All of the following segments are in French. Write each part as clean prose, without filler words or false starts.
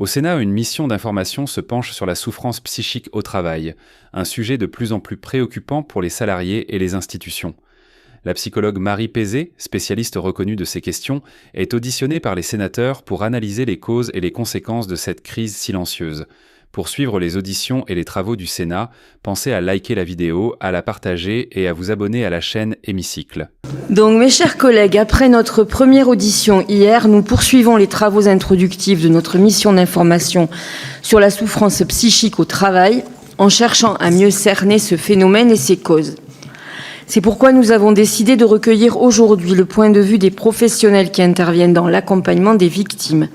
Sénat, une mission d'information se penche sur la souffrance psychique au travail, un sujet de plus en plus préoccupant pour les salariés et les institutions. La psychologue Marie Pézé, spécialiste reconnue de ces questions, est auditionnée par les sénateurs pour analyser les causes et les conséquences de cette crise silencieuse. Pour suivre les auditions et les travaux du Sénat, pensez à liker la vidéo, à la partager et à vous abonner à la chaîne Hémicycle. Donc mes chers collègues, après notre première audition hier, nous poursuivons les travaux introductifs de notre mission d'information sur la souffrance psychique au travail, en cherchant à mieux cerner ce phénomène et ses causes. C'est pourquoi nous avons décidé de recueillir aujourd'hui le point de vue des professionnels qui interviennent dans l'accompagnement des victimes.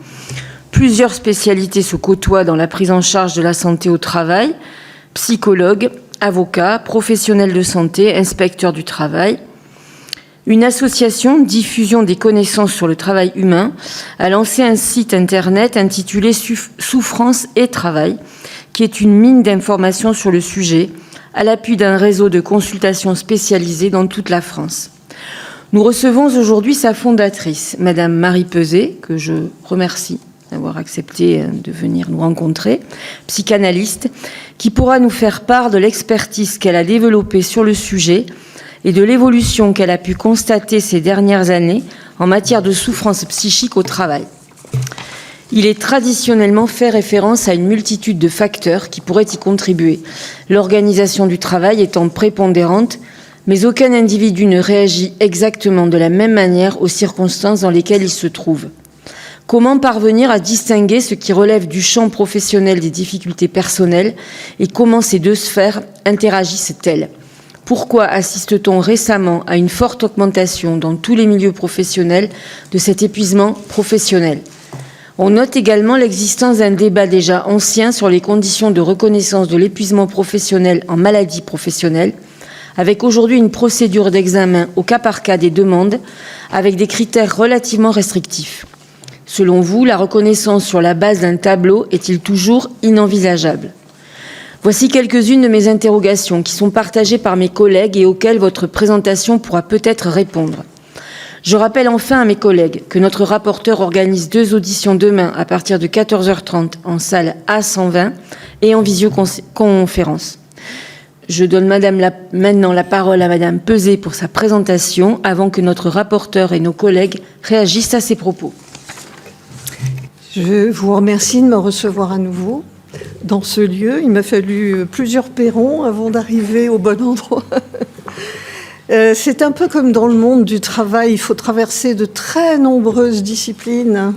Plusieurs spécialités se côtoient dans la prise en charge de la santé au travail, psychologues, avocats, professionnels de santé, inspecteurs du travail. Une association, Diffusion des connaissances sur le travail humain, a lancé un site internet intitulé Souffrance et Travail, qui est une mine d'informations sur le sujet, à l'appui d'un réseau de consultations spécialisées dans toute la France. Nous recevons aujourd'hui sa fondatrice, Madame Marie Pézé, que je remercie d'avoir accepté de venir nous rencontrer, psychanalyste, qui pourra nous faire part de l'expertise qu'elle a développée sur le sujet et de l'évolution qu'elle a pu constater ces dernières années en matière de souffrance psychique au travail. Il est traditionnellement fait référence à une multitude de facteurs qui pourraient y contribuer, l'organisation du travail étant prépondérante, mais aucun individu ne réagit exactement de la même manière aux circonstances dans lesquelles il se trouve. Comment parvenir à distinguer ce qui relève du champ professionnel des difficultés personnelles et comment ces deux sphères interagissent-elles ? Pourquoi assiste-t-on récemment à une forte augmentation dans tous les milieux professionnels de cet épuisement professionnel ? On note également l'existence d'un débat déjà ancien sur les conditions de reconnaissance de l'épuisement professionnel en maladie professionnelle, avec aujourd'hui une procédure d'examen au cas par cas des demandes, avec des critères relativement restrictifs. Selon vous, la reconnaissance sur la base d'un tableau est-il toujours inenvisageable ? Voici quelques-unes de mes interrogations qui sont partagées par mes collègues et auxquelles votre présentation pourra peut-être répondre. Je rappelle enfin à mes collègues que notre rapporteur organise 2 auditions demain à partir de 14h30 en salle A120 et en visioconférence. Je donne maintenant la parole à Madame Pézé pour sa présentation avant que notre rapporteur et nos collègues réagissent à ses propos. Je vous remercie de me recevoir à nouveau dans ce lieu. Il m'a fallu plusieurs perrons avant d'arriver au bon endroit. C'est un peu comme dans le monde du travail, il faut traverser de très nombreuses disciplines.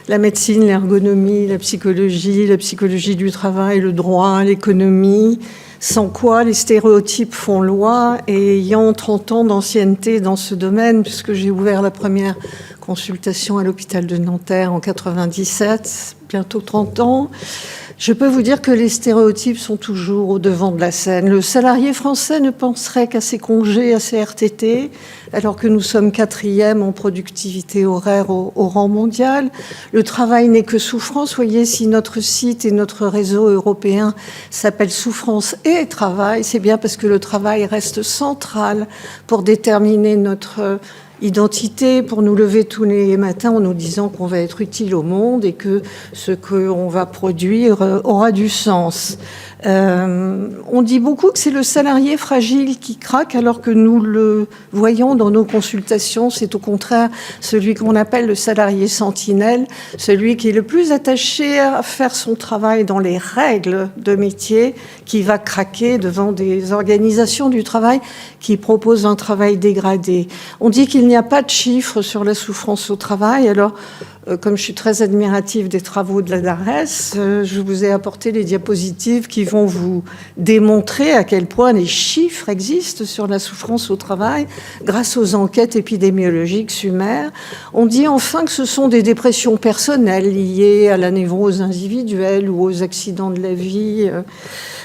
La médecine, l'ergonomie, la psychologie du travail, le droit, l'économie, sans quoi les stéréotypes font loi. Et ayant 30 ans d'ancienneté dans ce domaine, puisque j'ai ouvert la première consultation à l'hôpital de Nanterre en 97, bientôt 30 ans, je peux vous dire que les stéréotypes sont toujours au devant de la scène. Le salarié français ne penserait qu'à ses congés, à ses RTT, alors que nous sommes 4e en productivité horaire au rang mondial. Le travail n'est que souffrance. Voyez, si notre site et notre réseau européen s'appelle Souffrance et Travail, c'est bien parce que le travail reste central pour déterminer notre identité, pour nous lever tous les matins en nous disant qu'on va être utile au monde et que ce qu'on va produire aura du sens. On dit beaucoup que c'est le salarié fragile qui craque, alors que nous le voyons dans nos consultations, c'est au contraire celui qu'on appelle le salarié sentinelle, celui qui est le plus attaché à faire son travail dans les règles de métier, qui va craquer devant des organisations du travail qui proposent un travail dégradé. On dit qu'il n'y a pas de chiffres sur la souffrance au travail, alors comme je suis très admirative des travaux de la DARES, je vous ai apporté les diapositives qui vont vous démontrer à quel point les chiffres existent sur la souffrance au travail grâce aux enquêtes épidémiologiques sommaires. On dit enfin que ce sont des dépressions personnelles liées à la névrose individuelle ou aux accidents de la vie.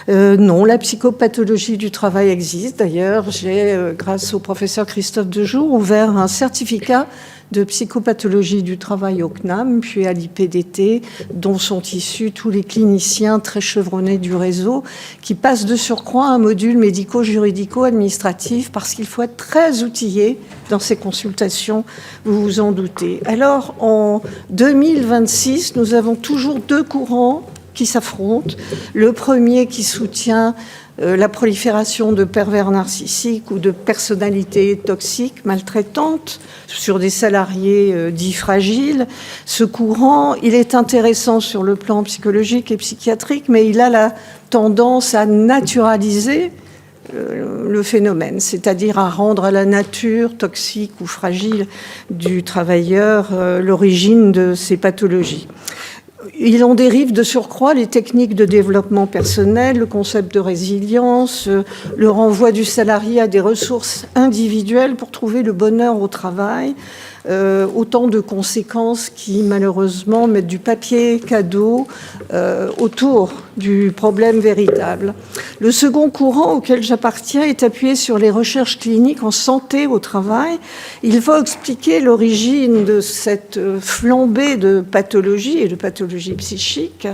Non, la psychopathologie du travail existe. D'ailleurs, j'ai, grâce au professeur Christophe Dejour, ouvert un certificat de psychopathologie du travail au CNAM, puis à l'IPDT, dont sont issus tous les cliniciens très chevronnés du réseau, qui passent de surcroît un module médico-juridico-administratif, parce qu'il faut être très outillé dans ces consultations, vous vous en doutez. Alors, en 2026, nous avons toujours deux courants qui s'affrontent. Le premier qui soutient la prolifération de pervers narcissiques ou de personnalités toxiques, maltraitantes, sur des salariés dits fragiles. Ce courant, il est intéressant sur le plan psychologique et psychiatrique, mais il a la tendance à naturaliser le phénomène, c'est-à-dire à rendre à la nature toxique ou fragile du travailleur l'origine de ces pathologies. Il en dérive de surcroît les techniques de développement personnel, le concept de résilience, le renvoi du salarié à des ressources individuelles pour trouver le bonheur au travail, autant de conséquences qui malheureusement mettent du papier cadeau autour du problème véritable. Le second courant auquel j'appartiens est appuyé sur les recherches cliniques en santé au travail. Il va expliquer l'origine de cette flambée de pathologies et de pathologies psychiques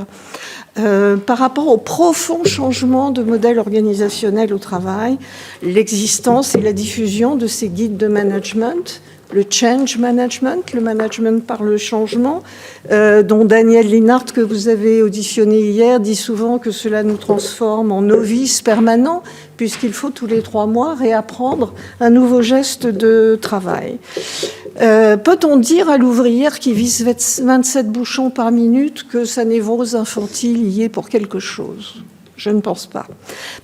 par rapport au profond changement de modèle organisationnel au travail, l'existence et la diffusion de ces guides de management, le change management, le management par le changement, dont Daniel Linhart, que vous avez auditionné hier, dit souvent que cela nous transforme en novices permanents, puisqu'il faut tous les 3 mois réapprendre un nouveau geste de travail. Peut-on dire à l'ouvrière qui vise 27 bouchons par minute que sa névrose infantile y est pour quelque chose ? Je ne pense pas.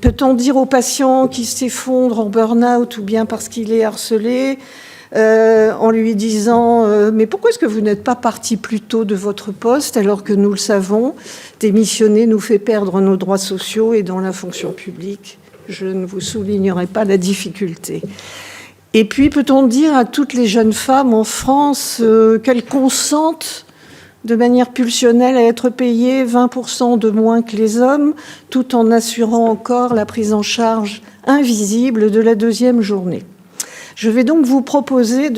Peut-on dire au patient qui s'effondre en burn-out ou bien parce qu'il est harcelé, en lui disant mais pourquoi est-ce que vous n'êtes pas parti plus tôt de votre poste alors que nous le savons, démissionner nous fait perdre nos droits sociaux et dans la fonction publique, je ne vous soulignerai pas la difficulté. Et puis peut-on dire à toutes les jeunes femmes en France qu'elles consentent de manière pulsionnelle à être payées 20% de moins que les hommes, tout en assurant encore la prise en charge invisible de la deuxième journée. Je vais donc vous proposer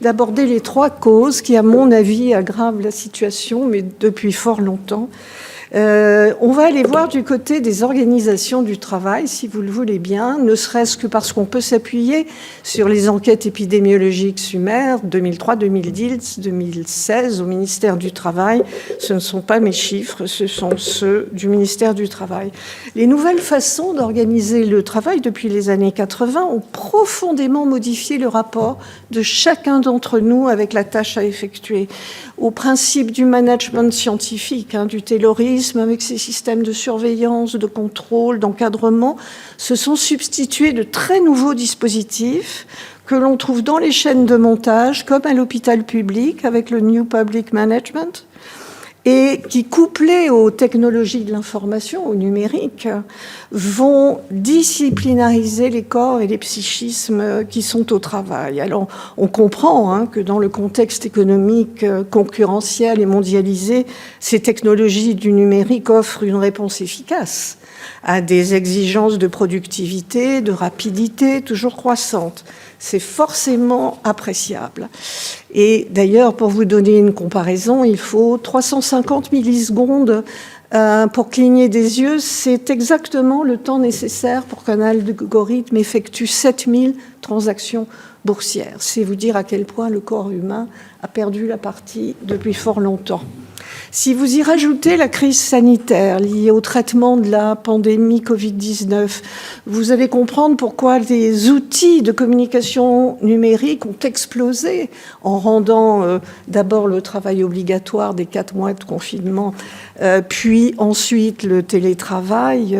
d'aborder les 3 causes qui, à mon avis, aggravent la situation, mais depuis fort longtemps. On va aller voir du côté des organisations du travail, si vous le voulez bien, ne serait-ce que parce qu'on peut s'appuyer sur les enquêtes épidémiologiques SUMER 2003, 2010, 2016 au ministère du Travail. Ce ne sont pas mes chiffres, ce sont ceux du ministère du Travail. Les nouvelles façons d'organiser le travail depuis les années 80 ont profondément modifié le rapport de chacun d'entre nous avec la tâche à effectuer. Au principe du management scientifique, du taylorisme, avec ses systèmes de surveillance, de contrôle, d'encadrement, se sont substitués de très nouveaux dispositifs que l'on trouve dans les chaînes de montage, comme à l'hôpital public, avec le New Public Management, et qui, couplés aux technologies de l'information, au numérique, vont disciplinariser les corps et les psychismes qui sont au travail. Alors, on comprend que dans le contexte économique concurrentiel et mondialisé, ces technologies du numérique offrent une réponse efficace à des exigences de productivité, de rapidité toujours croissantes. C'est forcément appréciable. Et d'ailleurs, pour vous donner une comparaison, il faut 350 millisecondes pour cligner des yeux. C'est exactement le temps nécessaire pour qu'un algorithme effectue 7000 transactions boursières. C'est vous dire à quel point le corps humain a perdu la partie depuis fort longtemps. Si vous y rajoutez la crise sanitaire liée au traitement de la pandémie Covid-19, vous allez comprendre pourquoi les outils de communication numérique ont explosé en rendant d'abord le travail obligatoire des 4 mois de confinement, puis ensuite le télétravail,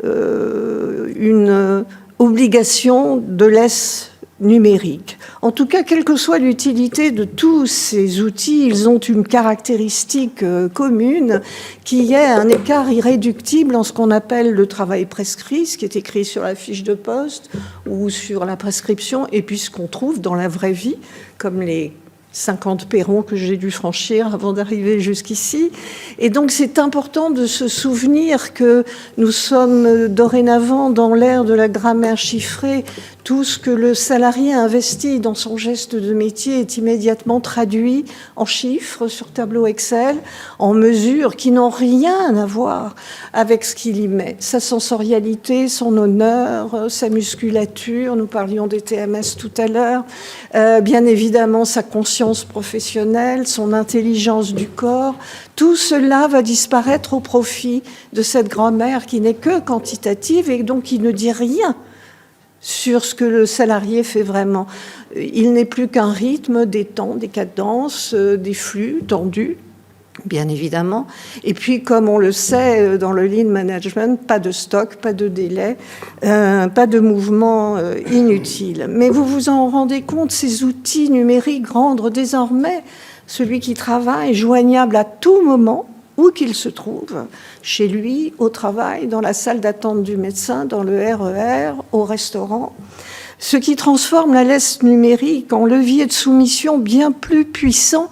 une obligation de laisse numérique. En tout cas, quelle que soit l'utilité de tous ces outils, ils ont une caractéristique commune qui est un écart irréductible en ce qu'on appelle le travail prescrit, ce qui est écrit sur la fiche de poste ou sur la prescription, et puis ce qu'on trouve dans la vraie vie, comme les 50 perrons que j'ai dû franchir avant d'arriver jusqu'ici. Et donc c'est important de se souvenir que nous sommes dorénavant dans l'ère de la grammaire chiffrée. Tout ce que le salarié investit dans son geste de métier est immédiatement traduit en chiffres sur tableau Excel, en mesures qui n'ont rien à voir avec ce qu'il y met. Sa sensorialité, son honneur, sa musculature, nous parlions des TMS tout à l'heure, bien évidemment sa conscience professionnelle, son intelligence du corps, tout cela va disparaître au profit de cette grammaire qui n'est que quantitative et donc qui ne dit rien sur ce que le salarié fait vraiment. Il n'est plus qu'un rythme, des temps, des cadences, des flux tendus, bien évidemment. Et puis, comme on le sait, dans le lean management, pas de stock, pas de délai, pas de mouvement inutile. Mais vous vous en rendez compte, ces outils numériques rendent désormais celui qui travaille joignable à tout moment, où qu'il se trouve, chez lui, au travail, dans la salle d'attente du médecin, dans le RER, au restaurant. Ce qui transforme la laisse numérique en levier de soumission bien plus puissant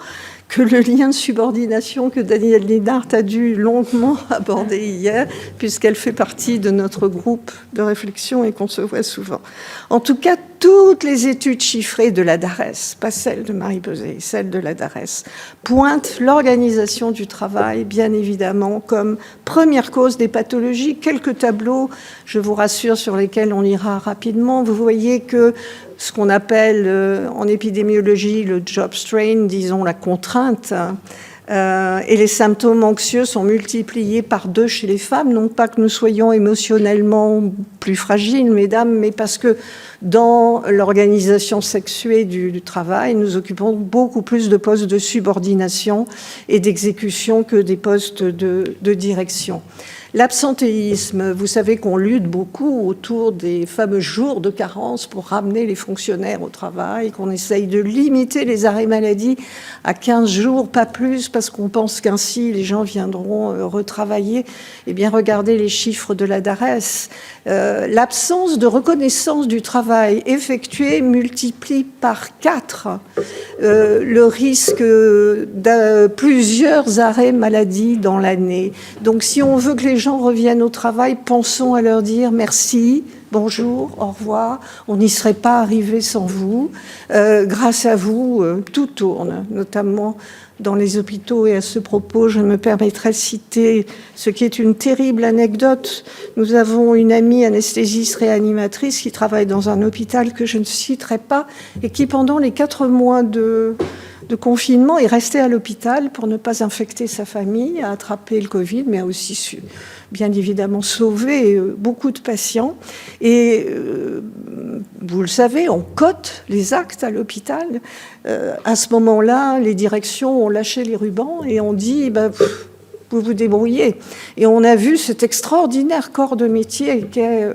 que le lien de subordination que Daniel Linhart a dû longuement aborder hier, puisqu'elle fait partie de notre groupe de réflexion et qu'on se voit souvent. En tout cas, toutes les études chiffrées de la DARES, pas celles de Marie Peset, celles de la DARES, pointent l'organisation du travail, bien évidemment, comme première cause des pathologies. Quelques tableaux, je vous rassure, sur lesquels on ira rapidement. Vous voyez que ce qu'on appelle en épidémiologie le job strain, disons la contrainte, et les symptômes anxieux sont multipliés par 2 chez les femmes, non pas que nous soyons émotionnellement plus fragiles, mesdames, mais parce que dans l'organisation sexuée du travail, nous occupons beaucoup plus de postes de subordination et d'exécution que des postes de direction. L'absentéisme, vous savez qu'on lutte beaucoup autour des fameux jours de carence pour ramener les fonctionnaires au travail, qu'on essaye de limiter les arrêts maladie à 15 jours, pas plus, parce qu'on pense qu'ainsi les gens viendront retravailler. Eh bien, regardez les chiffres de la DARES. L'absence de reconnaissance du travail effectué multiplie par 4 le risque de plusieurs arrêts maladie dans l'année. Donc, si on veut que les gens reviennent au travail, pensons à leur dire merci, bonjour, au revoir, on n'y serait pas arrivé sans vous. Grâce à vous, tout tourne, notamment dans les hôpitaux. Et à ce propos, je me permettrai de citer ce qui est une terrible anecdote. Nous avons une amie anesthésiste réanimatrice qui travaille dans un hôpital que je ne citerai pas et qui, pendant les 4 mois de confinement, est restée à l'hôpital pour ne pas infecter sa famille, a attrapé le Covid, mais a aussi su, bien évidemment, sauver beaucoup de patients. Et vous le savez, on cote les actes à l'hôpital. À ce moment-là, les directions ont lâché les rubans et ont dit vous vous débrouillez. Et on a vu cet extraordinaire corps de métier qu'est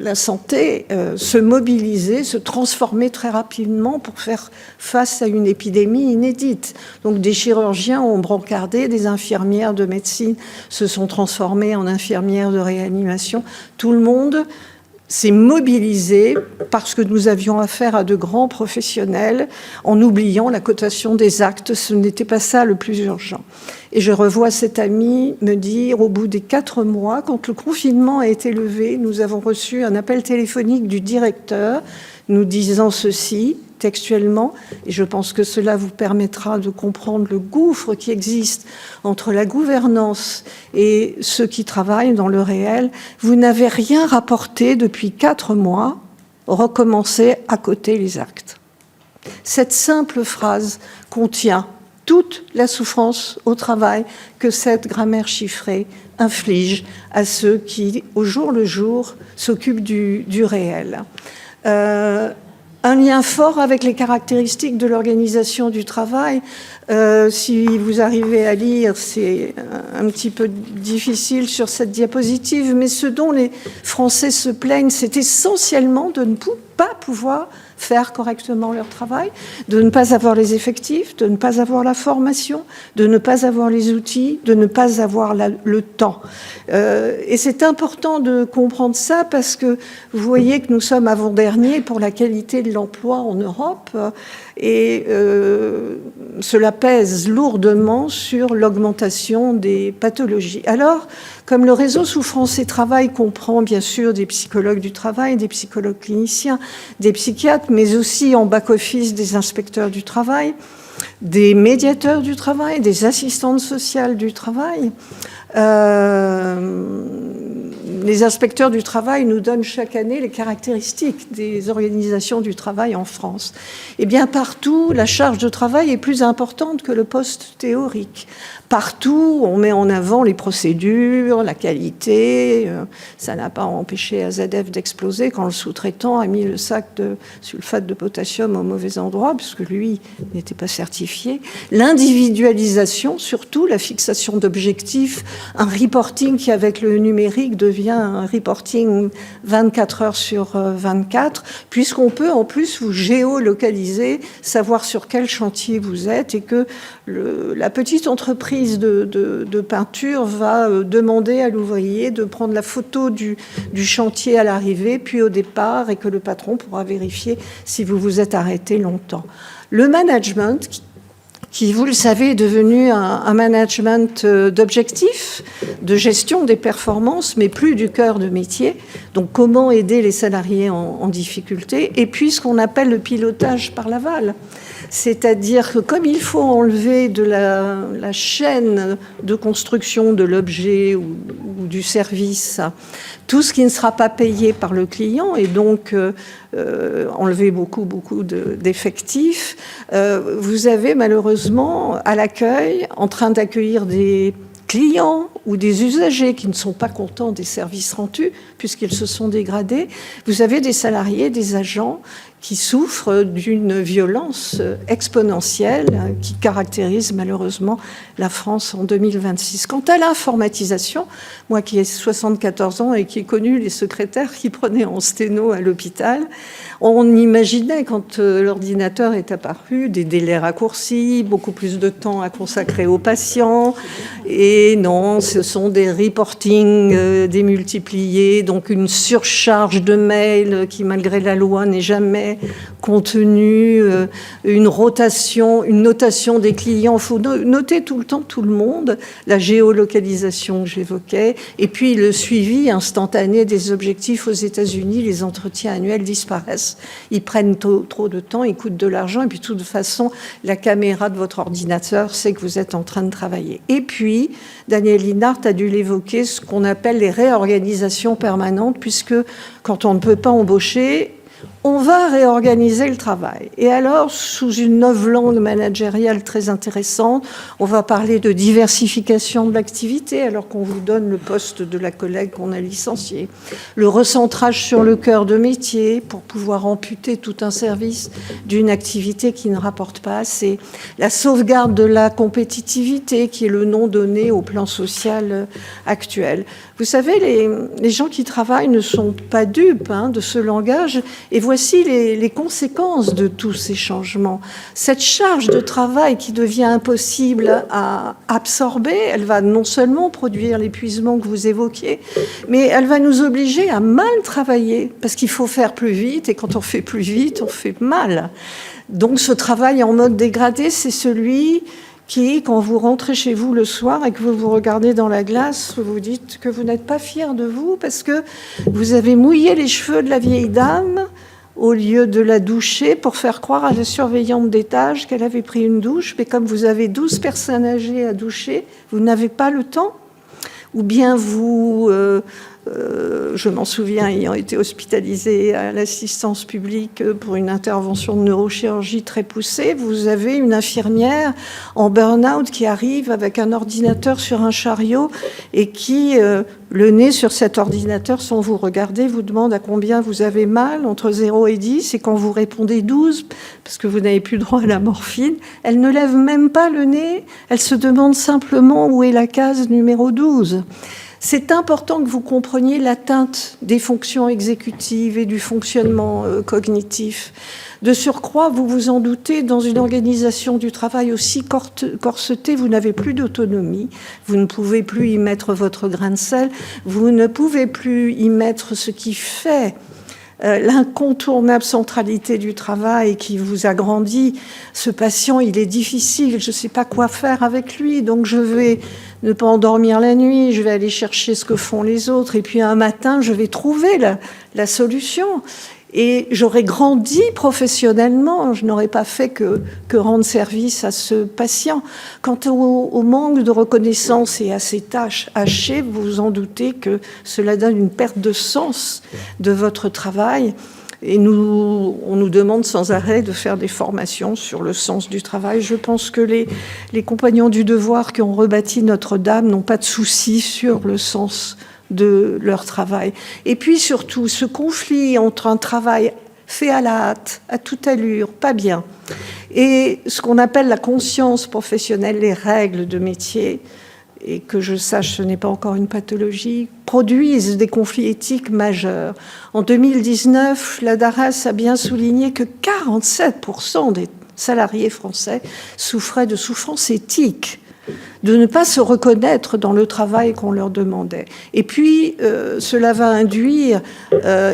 la santé se mobiliser, se transformer très rapidement pour faire face à une épidémie inédite. Donc des chirurgiens ont brancardé, des infirmières de médecine se sont transformées en infirmières de réanimation. Tout le monde s'est mobilisé parce que nous avions affaire à de grands professionnels en oubliant la cotation des actes. Ce n'était pas ça le plus urgent. Et je revois cet ami me dire, au bout des 4 mois, quand le confinement a été levé, nous avons reçu un appel téléphonique du directeur nous disant ceci, textuellement, et je pense que cela vous permettra de comprendre le gouffre qui existe entre la gouvernance et ceux qui travaillent dans le réel. Vous n'avez rien rapporté depuis 4 mois, recommencez à coter les actes. Cette simple phrase contient toute la souffrance au travail que cette grammaire chiffrée inflige à ceux qui, au jour le jour, s'occupent du réel. Un lien fort avec les caractéristiques de l'organisation du travail. Si vous arrivez à lire, c'est un petit peu difficile sur cette diapositive, mais ce dont les Français se plaignent, c'est essentiellement de ne pas pouvoir faire correctement leur travail, de ne pas avoir les effectifs, de ne pas avoir la formation, de ne pas avoir les outils, de ne pas avoir le temps. Et c'est important de comprendre ça parce que vous voyez que nous sommes avant-derniers pour la qualité de l'emploi en Europe et cela pèse lourdement sur l'augmentation des pathologies. Alors, comme le réseau Souffrance et Travail comprend bien sûr des psychologues du travail, des psychologues cliniciens, des psychiatres, mais aussi en back-office des inspecteurs du travail, des médiateurs du travail, des assistantes sociales du travail. Les inspecteurs du travail nous donnent chaque année les caractéristiques des organisations du travail en France. Eh bien, partout, la charge de travail est plus importante que le poste théorique. Partout, on met en avant les procédures, la qualité. Ça n'a pas empêché AZF d'exploser quand le sous-traitant a mis le sac de sulfate de potassium au mauvais endroit, puisque lui n'était pas certifié. L'individualisation, surtout la fixation d'objectifs, un reporting qui, avec le numérique, devient un reporting 24 heures sur 24, puisqu'on peut en plus vous géolocaliser, savoir sur quel chantier vous êtes, et que la petite entreprise de peinture va demander à l'ouvrier de prendre la photo du chantier à l'arrivée, puis au départ, et que le patron pourra vérifier si vous vous êtes arrêté longtemps. Le management, qui, vous le savez, est devenu un management d'objectifs, de gestion des performances, mais plus du cœur de métier. Donc, comment aider les salariés en difficulté? Et puis, ce qu'on appelle le pilotage par l'aval. C'est-à-dire que comme il faut enlever de la chaîne de construction de l'objet ou du service tout ce qui ne sera pas payé par le client, et donc enlever beaucoup d'effectifs, vous avez malheureusement à l'accueil, en train d'accueillir des clients ou des usagers qui ne sont pas contents des services rendus puisqu'ils se sont dégradés, vous avez des salariés, des agents qui souffrent d'une violence exponentielle qui caractérise malheureusement la France en 2026. Quant à l'informatisation, moi qui ai 74 ans et qui ai connu les secrétaires qui prenaient en sténo à l'hôpital, on imaginait quand l'ordinateur est apparu des délais raccourcis, beaucoup plus de temps à consacrer aux patients, et non, ce sont des reportings démultipliés, donc une surcharge de mails qui malgré la loi n'est jamais contenue, une notation des clients. Il faut noter tout le temps tout le monde, la géolocalisation que j'évoquais, et puis le suivi instantané des objectifs aux États-Unis. Les entretiens annuels disparaissent. Ils prennent trop de temps, ils coûtent de l'argent, et puis de toute façon, la caméra de votre ordinateur sait que vous êtes en train de travailler. Et puis, Daniel Linhart a dû l'évoquer, ce qu'on appelle les réorganisations permanentes, puisque quand on ne peut pas embaucher, on va réorganiser le travail. Et alors, sous une novlangue managériale très intéressante, on va parler de diversification de l'activité, alors qu'on vous donne le poste de la collègue qu'on a licenciée. Le recentrage sur le cœur de métier pour pouvoir amputer tout un service d'une activité qui ne rapporte pas assez. La sauvegarde de la compétitivité, qui est le nom donné au plan social actuel. Vous savez, les gens qui travaillent ne sont pas dupes de ce langage, et voici les conséquences de tous ces changements. Cette charge de travail qui devient impossible à absorber, elle va non seulement produire l'épuisement que vous évoquiez, mais elle va nous obliger à mal travailler, parce qu'il faut faire plus vite, et quand on fait plus vite, on fait mal. Donc ce travail en mode dégradé, c'est celui qui, quand vous rentrez chez vous le soir et que vous vous regardez dans la glace, vous vous dites que vous n'êtes pas fier de vous parce que vous avez mouillé les cheveux de la vieille dame au lieu de la doucher pour faire croire à la surveillante d'étage qu'elle avait pris une douche. Mais comme vous avez 12 personnes âgées à doucher, vous n'avez pas le temps. Ou bien vous... je m'en souviens, ayant été hospitalisée à l'assistance publique pour une intervention de neurochirurgie très poussée, vous avez une infirmière en burn-out qui arrive avec un ordinateur sur un chariot et qui, le nez sur cet ordinateur, sans vous regarder, vous demande à combien vous avez mal, entre 0 et 10, et quand vous répondez 12, parce que vous n'avez plus droit à la morphine, elle ne lève même pas le nez, elle se demande simplement où est la case numéro 12. C'est important que vous compreniez l'atteinte des fonctions exécutives et du fonctionnement cognitif. De surcroît, vous vous en doutez, dans une organisation du travail aussi corsetée, vous n'avez plus d'autonomie, vous ne pouvez plus y mettre votre grain de sel, vous ne pouvez plus y mettre ce qui fait l'incontournable centralité du travail qui vous agrandit. Ce patient, il est difficile, je ne sais pas quoi faire avec lui, donc je vais ne pas endormir la nuit, je vais aller chercher ce que font les autres, et puis un matin, je vais trouver la solution. Et j'aurais grandi professionnellement, je n'aurais pas fait que rendre service à ce patient. Quant au manque de reconnaissance et à ces tâches hachées, vous vous en doutez que cela donne une perte de sens de votre travail. Et on nous demande sans arrêt de faire des formations sur le sens du travail. Je pense que les compagnons du devoir qui ont rebâti Notre-Dame n'ont pas de soucis sur le sens de leur travail. Et puis surtout, ce conflit entre un travail fait à la hâte, à toute allure, pas bien, et ce qu'on appelle la conscience professionnelle, les règles de métier, et que je sache, ce n'est pas encore une pathologie, produisent des conflits éthiques majeurs. En 2019, la DARES a bien souligné que 47% des salariés français souffraient de souffrances éthiques, de ne pas se reconnaître dans le travail qu'on leur demandait. Et puis, cela va induire,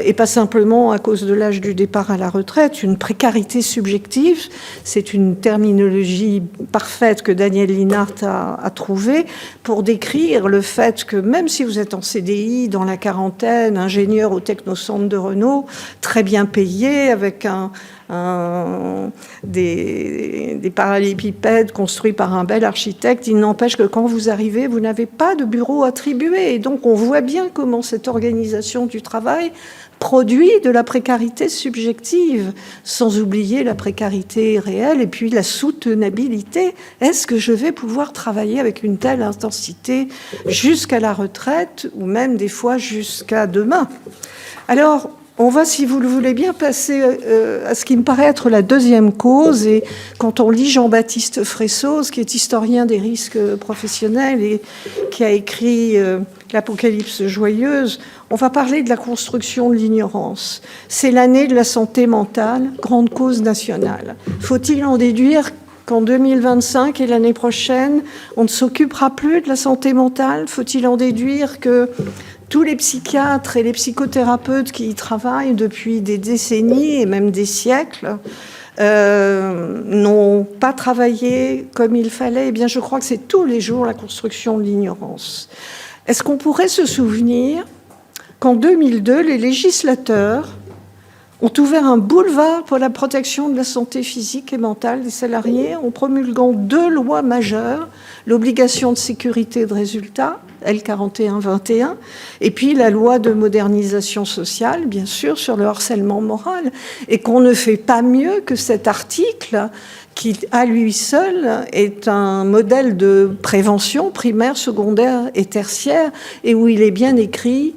et pas simplement à cause de l'âge du départ à la retraite, une précarité subjective. C'est une terminologie parfaite que Daniel Linhart a trouvée pour décrire le fait que même si vous êtes en CDI, dans la quarantaine, ingénieur au technocentre de Renault, très bien payé, avec des parallélépipèdes construits par un bel architecte, il n'empêche que quand vous arrivez, vous n'avez pas de bureau attribué. Et donc, on voit bien comment cette organisation du travail produit de la précarité subjective, sans oublier la précarité réelle et puis la soutenabilité. Est-ce que je vais pouvoir travailler avec une telle intensité jusqu'à la retraite ou même des fois jusqu'à demain? Alors, on va, si vous le voulez bien, passer à ce qui me paraît être la deuxième cause. Et quand on lit Jean-Baptiste Fressos, qui est historien des risques professionnels et qui a écrit l'Apocalypse joyeuse, on va parler de la construction de l'ignorance. C'est l'année de la santé mentale, grande cause nationale. Faut-il en déduire qu'en 2025 et l'année prochaine, on ne s'occupera plus de la santé mentale? Faut-il en déduire que tous les psychiatres et les psychothérapeutes qui y travaillent depuis des décennies et même des siècles n'ont pas travaillé comme il fallait? Eh bien, je crois que c'est tous les jours la construction de l'ignorance. Est-ce qu'on pourrait se souvenir qu'en 2002, les législateurs ont ouvert un boulevard pour la protection de la santé physique et mentale des salariés en promulguant 2 lois majeures, l'obligation de sécurité de résultat, L41-21, et puis la loi de modernisation sociale, bien sûr, sur le harcèlement moral, et qu'on ne fait pas mieux que cet article qui, à lui seul, est un modèle de prévention primaire, secondaire et tertiaire, et où il est bien écrit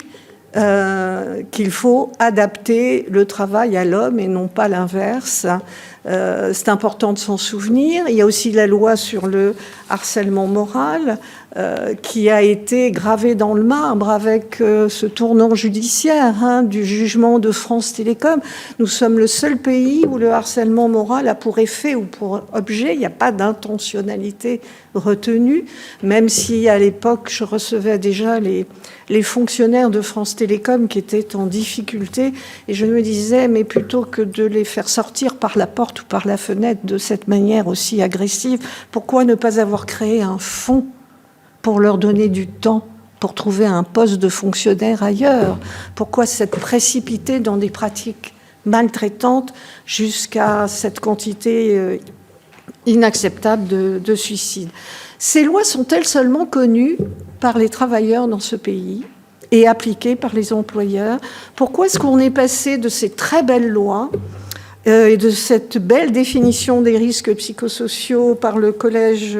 qu'il faut adapter le travail à l'homme et non pas l'inverse. C'est important de s'en souvenir. Il y a aussi la loi sur le harcèlement moral qui a été gravée dans le marbre avec ce tournant judiciaire du jugement de France Télécom. Nous sommes le seul pays où le harcèlement moral a pour effet ou pour objet, il n'y a pas d'intentionnalité retenue, même si à l'époque je recevais déjà les fonctionnaires de France Télécom qui étaient en difficulté et je me disais, mais plutôt que de les faire sortir par la porte ou par la fenêtre de cette manière aussi agressive, pourquoi ne pas avoir créé un fonds pour leur donner du temps pour trouver un poste de fonctionnaire ailleurs? Pourquoi s'être précipité dans des pratiques maltraitantes jusqu'à cette quantité inacceptable de suicides? Ces lois sont-elles seulement connues par les travailleurs dans ce pays et appliquées par les employeurs? Pourquoi est-ce qu'on est passé de ces très belles lois et de cette belle définition des risques psychosociaux par le collège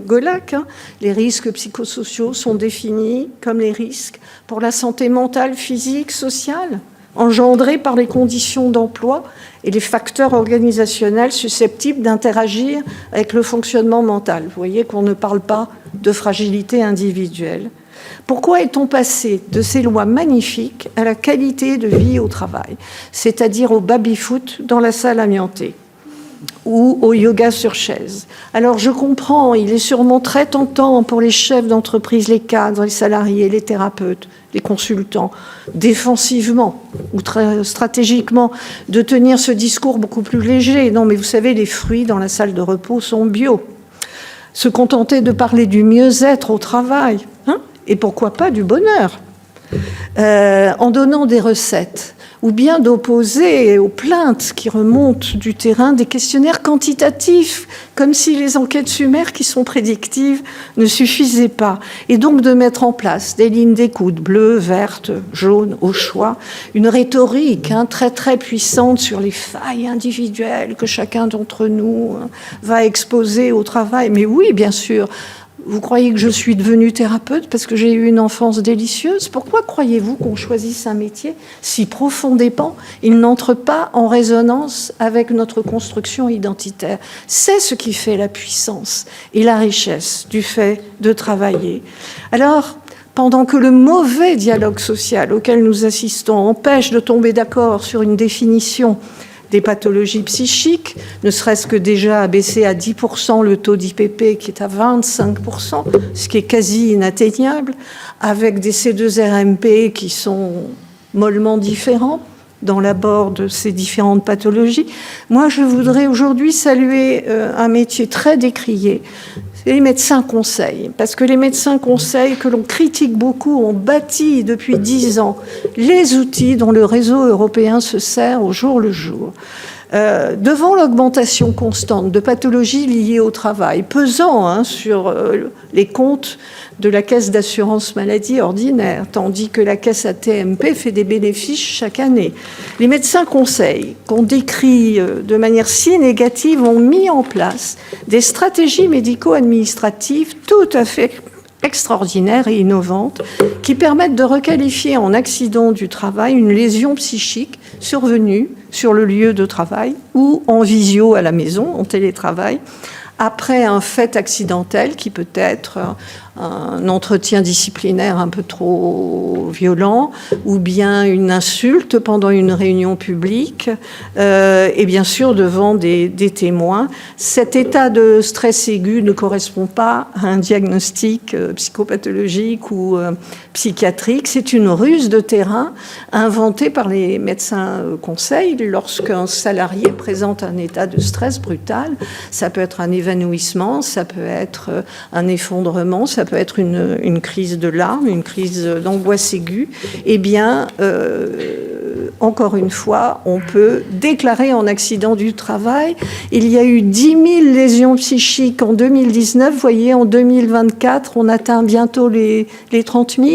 Golac? Les risques psychosociaux sont définis comme les risques pour la santé mentale, physique, sociale, engendrés par les conditions d'emploi et les facteurs organisationnels susceptibles d'interagir avec le fonctionnement mental. Vous voyez qu'on ne parle pas de fragilité individuelle. Pourquoi est-on passé de ces lois magnifiques à la qualité de vie au travail, c'est-à-dire au baby-foot dans la salle amiantée ou au yoga sur chaise? Alors je comprends, il est sûrement très tentant pour les chefs d'entreprise, les cadres, les salariés, les thérapeutes, les consultants, défensivement ou très stratégiquement, de tenir ce discours beaucoup plus léger. Non, mais vous savez, les fruits dans la salle de repos sont bio. Se contenter de parler du mieux-être au travail, hein, et pourquoi pas du bonheur, en donnant des recettes, ou bien d'opposer aux plaintes qui remontent du terrain des questionnaires quantitatifs, comme si les enquêtes sumaires qui sont prédictives ne suffisaient pas, et donc de mettre en place des lignes d'écoute bleues, vertes, jaunes, au choix, une rhétorique très très puissante sur les failles individuelles que chacun d'entre nous va exposer au travail. Mais oui, bien sûr. Vous croyez que je suis devenue thérapeute parce que j'ai eu une enfance délicieuse? Pourquoi croyez-vous qu'on choisisse un métier si profondément il n'entre pas en résonance avec notre construction identitaire? C'est ce qui fait la puissance et la richesse du fait de travailler. Alors, pendant que le mauvais dialogue social auquel nous assistons empêche de tomber d'accord sur une définition des pathologies psychiques, ne serait-ce que déjà abaisser à 10% le taux d'IPP qui est à 25%, ce qui est quasi inatteignable, avec des C2RMP qui sont mollement différents dans l'abord de ces différentes pathologies. Moi, je voudrais aujourd'hui saluer un métier très décrié, c'est les médecins conseils, parce que les médecins conseils que l'on critique beaucoup ont bâti depuis 10 ans les outils dont le réseau européen se sert au jour le jour. Devant l'augmentation constante de pathologies liées au travail, pesant sur les comptes de la caisse d'assurance maladie ordinaire, tandis que la caisse AT-MP fait des bénéfices chaque année. Les médecins conseils, qu'on décrit de manière si négative, ont mis en place des stratégies médico-administratives tout à fait extraordinaires et innovantes qui permettent de requalifier en accident du travail une lésion psychique survenue sur le lieu de travail ou en visio à la maison, en télétravail, après un fait accidentel qui peut être un entretien disciplinaire un peu trop violent ou bien une insulte pendant une réunion publique et bien sûr devant des témoins. Cet état de stress aigu ne correspond pas à un diagnostic psychopathologique ou psychiatrique. C'est une ruse de terrain inventée par les médecins conseils lorsqu'un salarié présente un état de stress brutal. Ça peut être un évanouissement, ça peut être un effondrement, ça peut être une crise de larmes, une crise d'angoisse aiguë. Eh bien, encore une fois, on peut déclarer en accident du travail. Il y a eu 10 000 lésions psychiques en 2019. Vous voyez, en 2024, on atteint bientôt les 30 000.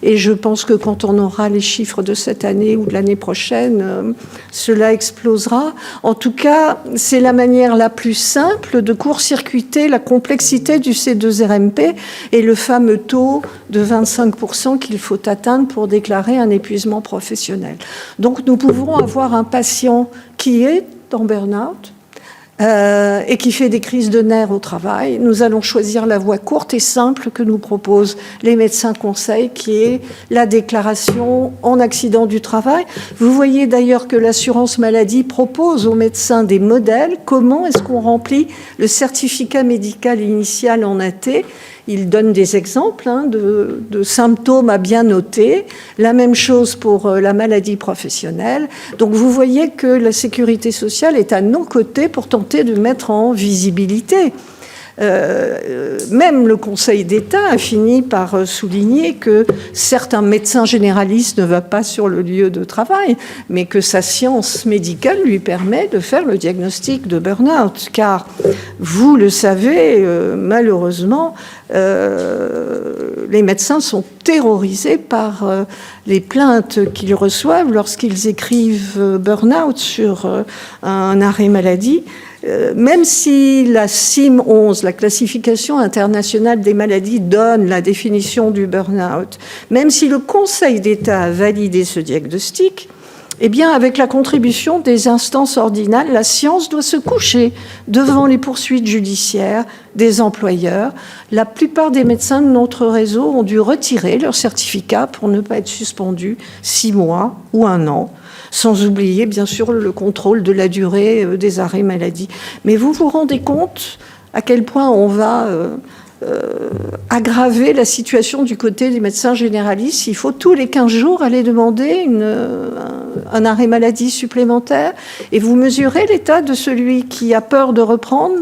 Et je pense que quand on aura les chiffres de cette année ou de l'année prochaine, cela explosera. En tout cas, c'est la manière la plus simple de court-circuiter la complexité du C2RMP et le fameux taux de 25% qu'il faut atteindre pour déclarer un épuisement professionnel. Donc nous pouvons avoir un patient qui est en burn-out et qui fait des crises de nerfs au travail. Nous allons choisir la voie courte et simple que nous proposent les médecins conseils, qui est la déclaration en accident du travail. Vous voyez d'ailleurs que l'assurance maladie propose aux médecins des modèles. Comment est-ce qu'on remplit le certificat médical initial en AT ? Il donne des exemples de symptômes à bien noter. La même chose pour la maladie professionnelle. Donc vous voyez que la sécurité sociale est à nos côtés pour tenter de mettre en visibilité. Même le Conseil d'État a fini par souligner que certains médecins généralistes ne vont pas sur le lieu de travail, mais que sa science médicale lui permet de faire le diagnostic de burn-out. Car, vous le savez, malheureusement, les médecins sont terrorisés par les plaintes qu'ils reçoivent lorsqu'ils écrivent burn-out sur un arrêt maladie. Même si la CIM 11, la classification internationale des maladies, donne la définition du burn-out, même si le Conseil d'État a validé ce diagnostic, Eh bien, avec la contribution des instances ordinales, la science doit se coucher devant les poursuites judiciaires des employeurs. La plupart des médecins de notre réseau ont dû retirer leur certificat pour ne pas être suspendus 6 mois ou 1 an, sans oublier, bien sûr, le contrôle de la durée des arrêts maladie. Mais vous vous rendez compte à quel point on va aggraver la situation du côté des médecins généralistes. Il faut tous les 15 jours aller demander un arrêt maladie supplémentaire. Et vous mesurez l'état de celui qui a peur de reprendre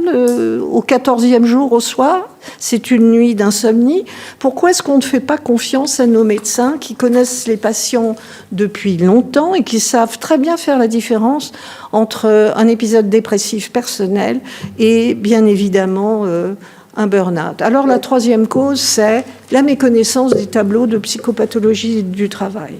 au 14e jour au soir. C'est une nuit d'insomnie. Pourquoi est-ce qu'on ne fait pas confiance à nos médecins qui connaissent les patients depuis longtemps et qui savent très bien faire la différence entre un épisode dépressif personnel et, bien évidemment, un burn-out. Alors la troisième cause, c'est la méconnaissance des tableaux de psychopathologie du travail.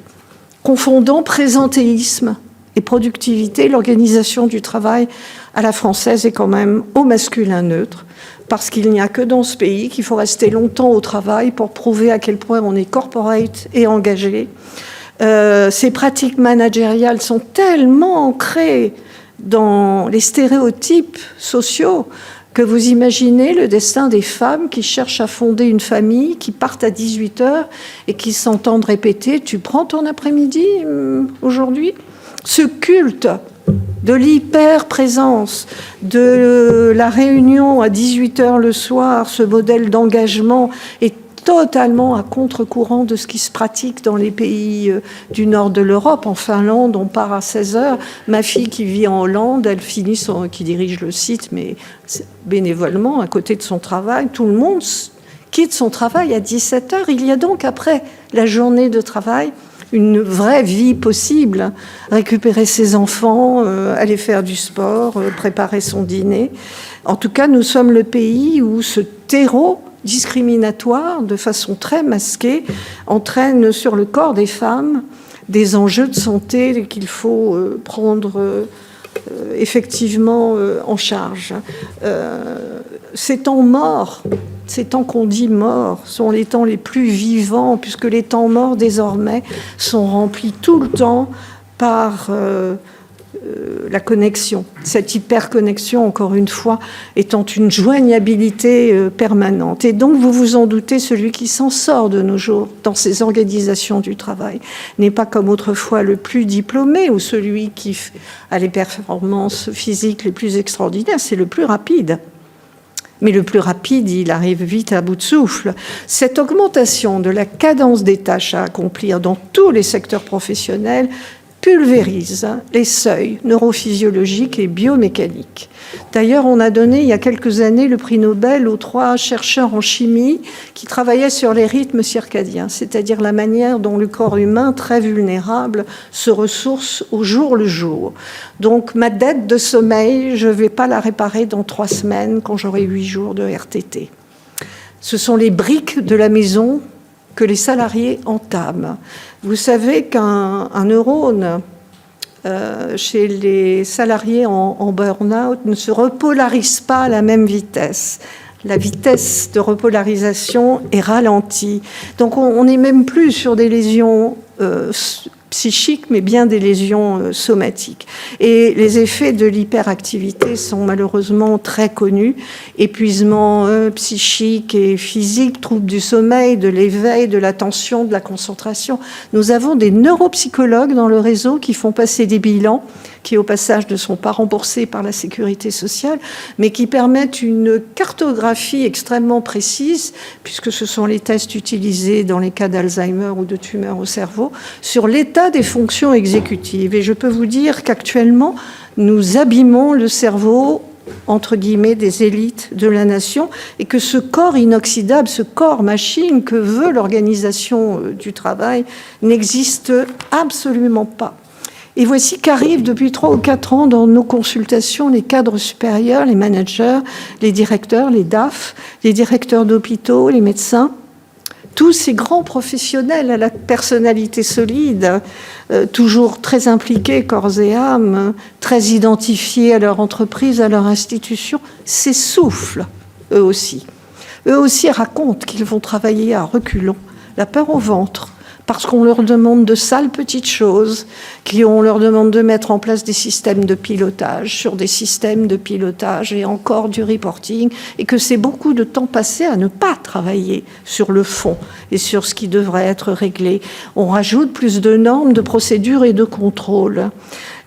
Confondant présentéisme et productivité, l'organisation du travail à la française est quand même au masculin neutre, parce qu'il n'y a que dans ce pays qu'il faut rester longtemps au travail pour prouver à quel point on est corporate et engagé. Ces pratiques managériales sont tellement ancrées dans les stéréotypes sociaux que vous imaginez le destin des femmes qui cherchent à fonder une famille, qui partent à 18h et qui s'entendent répéter « Tu prends ton après-midi aujourd'hui ?» Ce culte de l'hyper-présence, de la réunion à 18h le soir, ce modèle d'engagement est totalement à contre-courant de ce qui se pratique dans les pays du nord de l'Europe. En Finlande, on part à 16h. Ma fille qui vit en Hollande, elle finit qui dirige le site, mais bénévolement, à côté de son travail. Tout le monde quitte son travail à 17h. Il y a donc, après la journée de travail, une vraie vie possible. Récupérer ses enfants, aller faire du sport, préparer son dîner. En tout cas, nous sommes le pays où ce terreau discriminatoire, de façon très masquée, entraîne sur le corps des femmes des enjeux de santé qu'il faut prendre effectivement en charge. Ces temps morts, ces temps qu'on dit morts, sont les temps les plus vivants, puisque les temps morts, désormais, sont remplis tout le temps par la connexion. Cette hyperconnexion, encore une fois, étant une joignabilité permanente. Et donc, vous vous en doutez, celui qui s'en sort de nos jours dans ces organisations du travail n'est pas comme autrefois le plus diplômé ou celui qui a les performances physiques les plus extraordinaires, c'est le plus rapide. Mais le plus rapide, il arrive vite à bout de souffle. Cette augmentation de la cadence des tâches à accomplir dans tous les secteurs professionnels pulvérise les seuils neurophysiologiques et biomécaniques. D'ailleurs, on a donné il y a quelques années le prix Nobel aux 3 chercheurs en chimie qui travaillaient sur les rythmes circadiens, c'est-à-dire la manière dont le corps humain, très vulnérable, se ressource au jour le jour. Donc, ma dette de sommeil, je ne vais pas la réparer dans 3 semaines quand j'aurai 8 jours de RTT. Ce sont les briques de la maison que les salariés entament. Vous savez qu'un neurone chez les salariés en burn-out ne se repolarise pas à la même vitesse. La vitesse de repolarisation est ralentie. Donc on n'est même plus sur des lésions psychiques, mais bien des lésions somatiques. Et les effets de l'hyperactivité sont malheureusement très connus. Épuisement psychique et physique, troubles du sommeil, de l'éveil, de l'attention, de la concentration. Nous avons des neuropsychologues dans le réseau qui font passer des bilans qui, au passage, ne sont pas remboursés par la sécurité sociale, mais qui permettent une cartographie extrêmement précise, puisque ce sont les tests utilisés dans les cas d'Alzheimer ou de tumeurs au cerveau, sur l'état des fonctions exécutives. Et je peux vous dire qu'actuellement, nous abîmons le cerveau, entre guillemets, des élites de la nation, et que ce corps inoxydable, ce corps machine que veut l'organisation du travail, n'existe absolument pas. Et voici qu'arrivent depuis 3 ou 4 ans dans nos consultations les cadres supérieurs, les managers, les directeurs, les DAF, les directeurs d'hôpitaux, les médecins, tous ces grands professionnels à la personnalité solide, toujours très impliqués corps et âme, très identifiés à leur entreprise, à leur institution, s'essoufflent eux aussi. Eux aussi racontent qu'ils vont travailler à reculons, la peur au ventre, parce qu'on leur demande de sales petites choses, qu'on leur demande de mettre en place des systèmes de pilotage sur des systèmes de pilotage et encore du reporting, et que c'est beaucoup de temps passé à ne pas travailler sur le fond et sur ce qui devrait être réglé. On rajoute plus de normes, de procédures et de contrôles.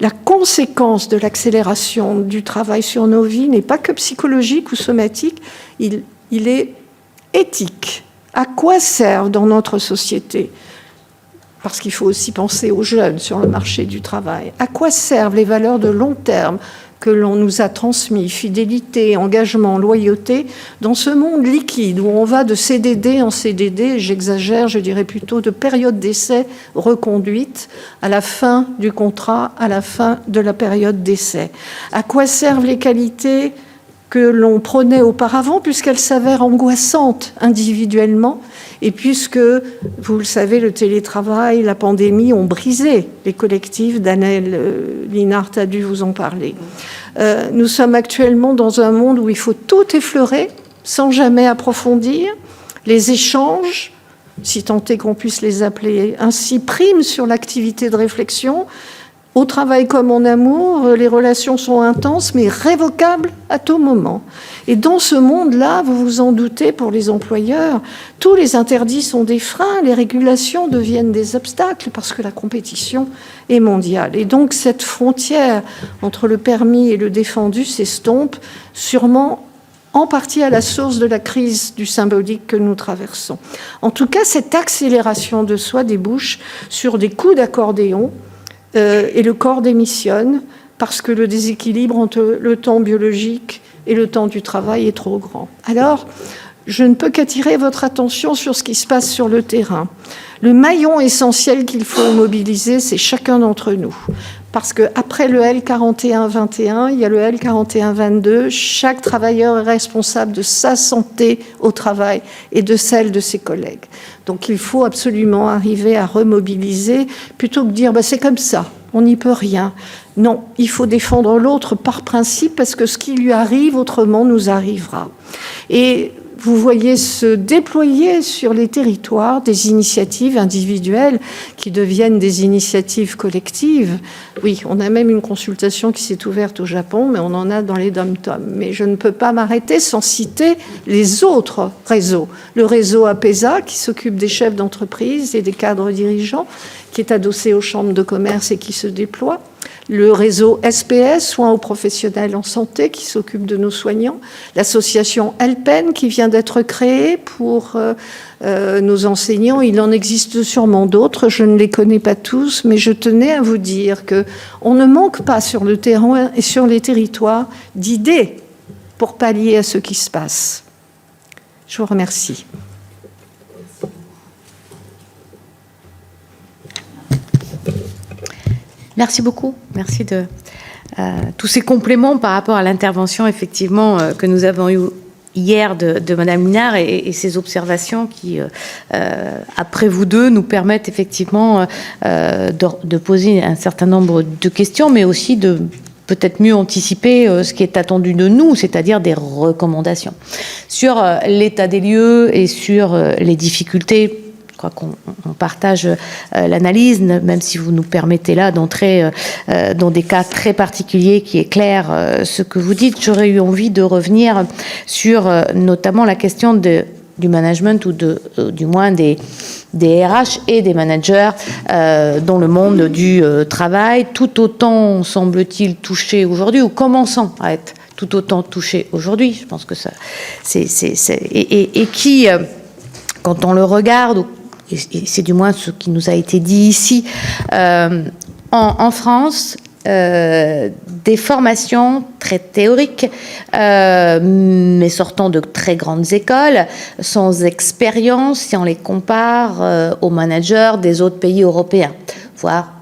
La conséquence de l'accélération du travail sur nos vies n'est pas que psychologique ou somatique, il est éthique. À quoi servent dans notre société, parce qu'il faut aussi penser aux jeunes sur le marché du travail, à quoi servent les valeurs de long terme que l'on nous a transmis, fidélité, engagement, loyauté, dans ce monde liquide où on va de CDD en CDD, j'exagère, je dirais plutôt de période d'essai reconduite à la fin du contrat, à la fin de la période d'essai. À quoi servent les qualités que l'on prenait auparavant, puisqu'elles s'avèrent angoissantes individuellement, et puisque, vous le savez, le télétravail, la pandémie ont brisé les collectifs. Daniel Linhart a dû vous en parler. Nous sommes actuellement dans un monde où il faut tout effleurer, sans jamais approfondir. Les échanges, si tant est qu'on puisse les appeler ainsi, priment sur l'activité de réflexion. Au travail comme en amour, les relations sont intenses, mais révocables à tout moment. Et dans ce monde-là, vous vous en doutez, pour les employeurs, tous les interdits sont des freins, les régulations deviennent des obstacles, parce que la compétition est mondiale. Et donc, cette frontière entre le permis et le défendu s'estompe, sûrement en partie à la source de la crise du symbolique que nous traversons. En tout cas, cette accélération de soi débouche sur des coups d'accordéon, et le corps démissionne parce que le déséquilibre entre le temps biologique et le temps du travail est trop grand. Alors, je ne peux qu'attirer votre attention sur ce qui se passe sur le terrain. Le maillon essentiel qu'il faut mobiliser, c'est chacun d'entre nous. Parce qu'après le L4121, il y a le L4122. Chaque travailleur est responsable de sa santé au travail et de celle de ses collègues. Donc il faut absolument arriver à remobiliser, plutôt que de dire c'est comme ça, on n'y peut rien. Non, il faut défendre l'autre par principe, parce que ce qui lui arrive autrement nous arrivera. Et vous voyez se déployer sur les territoires des initiatives individuelles qui deviennent des initiatives collectives. Oui, on a même une consultation qui s'est ouverte au Japon, mais on en a dans les dom-toms. Mais je ne peux pas m'arrêter sans citer les autres réseaux. Le réseau APESA, qui s'occupe des chefs d'entreprise et des cadres dirigeants, qui est adossé aux chambres de commerce et qui se déploie. Le réseau SPS, Soins aux professionnels en santé, qui s'occupe de nos soignants. L'association Helpen, qui vient d'être créée pour nos enseignants. Il en existe sûrement d'autres, je ne les connais pas tous, mais je tenais à vous dire qu'on ne manque pas sur le terrain et sur les territoires d'idées pour pallier à ce qui se passe. Je vous remercie. Merci beaucoup. Merci de tous ces compléments par rapport à l'intervention, effectivement, que nous avons eue hier de Madame Linhart et ces observations qui, après vous deux, nous permettent effectivement de poser un certain nombre de questions, mais aussi de peut-être mieux anticiper ce qui est attendu de nous, c'est-à-dire des recommandations sur l'état des lieux et sur les difficultés. Je crois qu'on partage l'analyse, même si vous nous permettez là d'entrer dans des cas très particuliers qui éclairent ce que vous dites. J'aurais eu envie de revenir sur notamment la question du management ou du moins des RH et des managers dans le monde du travail, tout autant, semble-t-il, touchés aujourd'hui ou commençant à être tout autant touchés aujourd'hui. Je pense que ça, et qui, quand on le regarde, et c'est du moins ce qui nous a été dit ici, en France, des formations très théoriques, mais sortant de très grandes écoles, sans expérience, si on les compare aux managers des autres pays européens, voire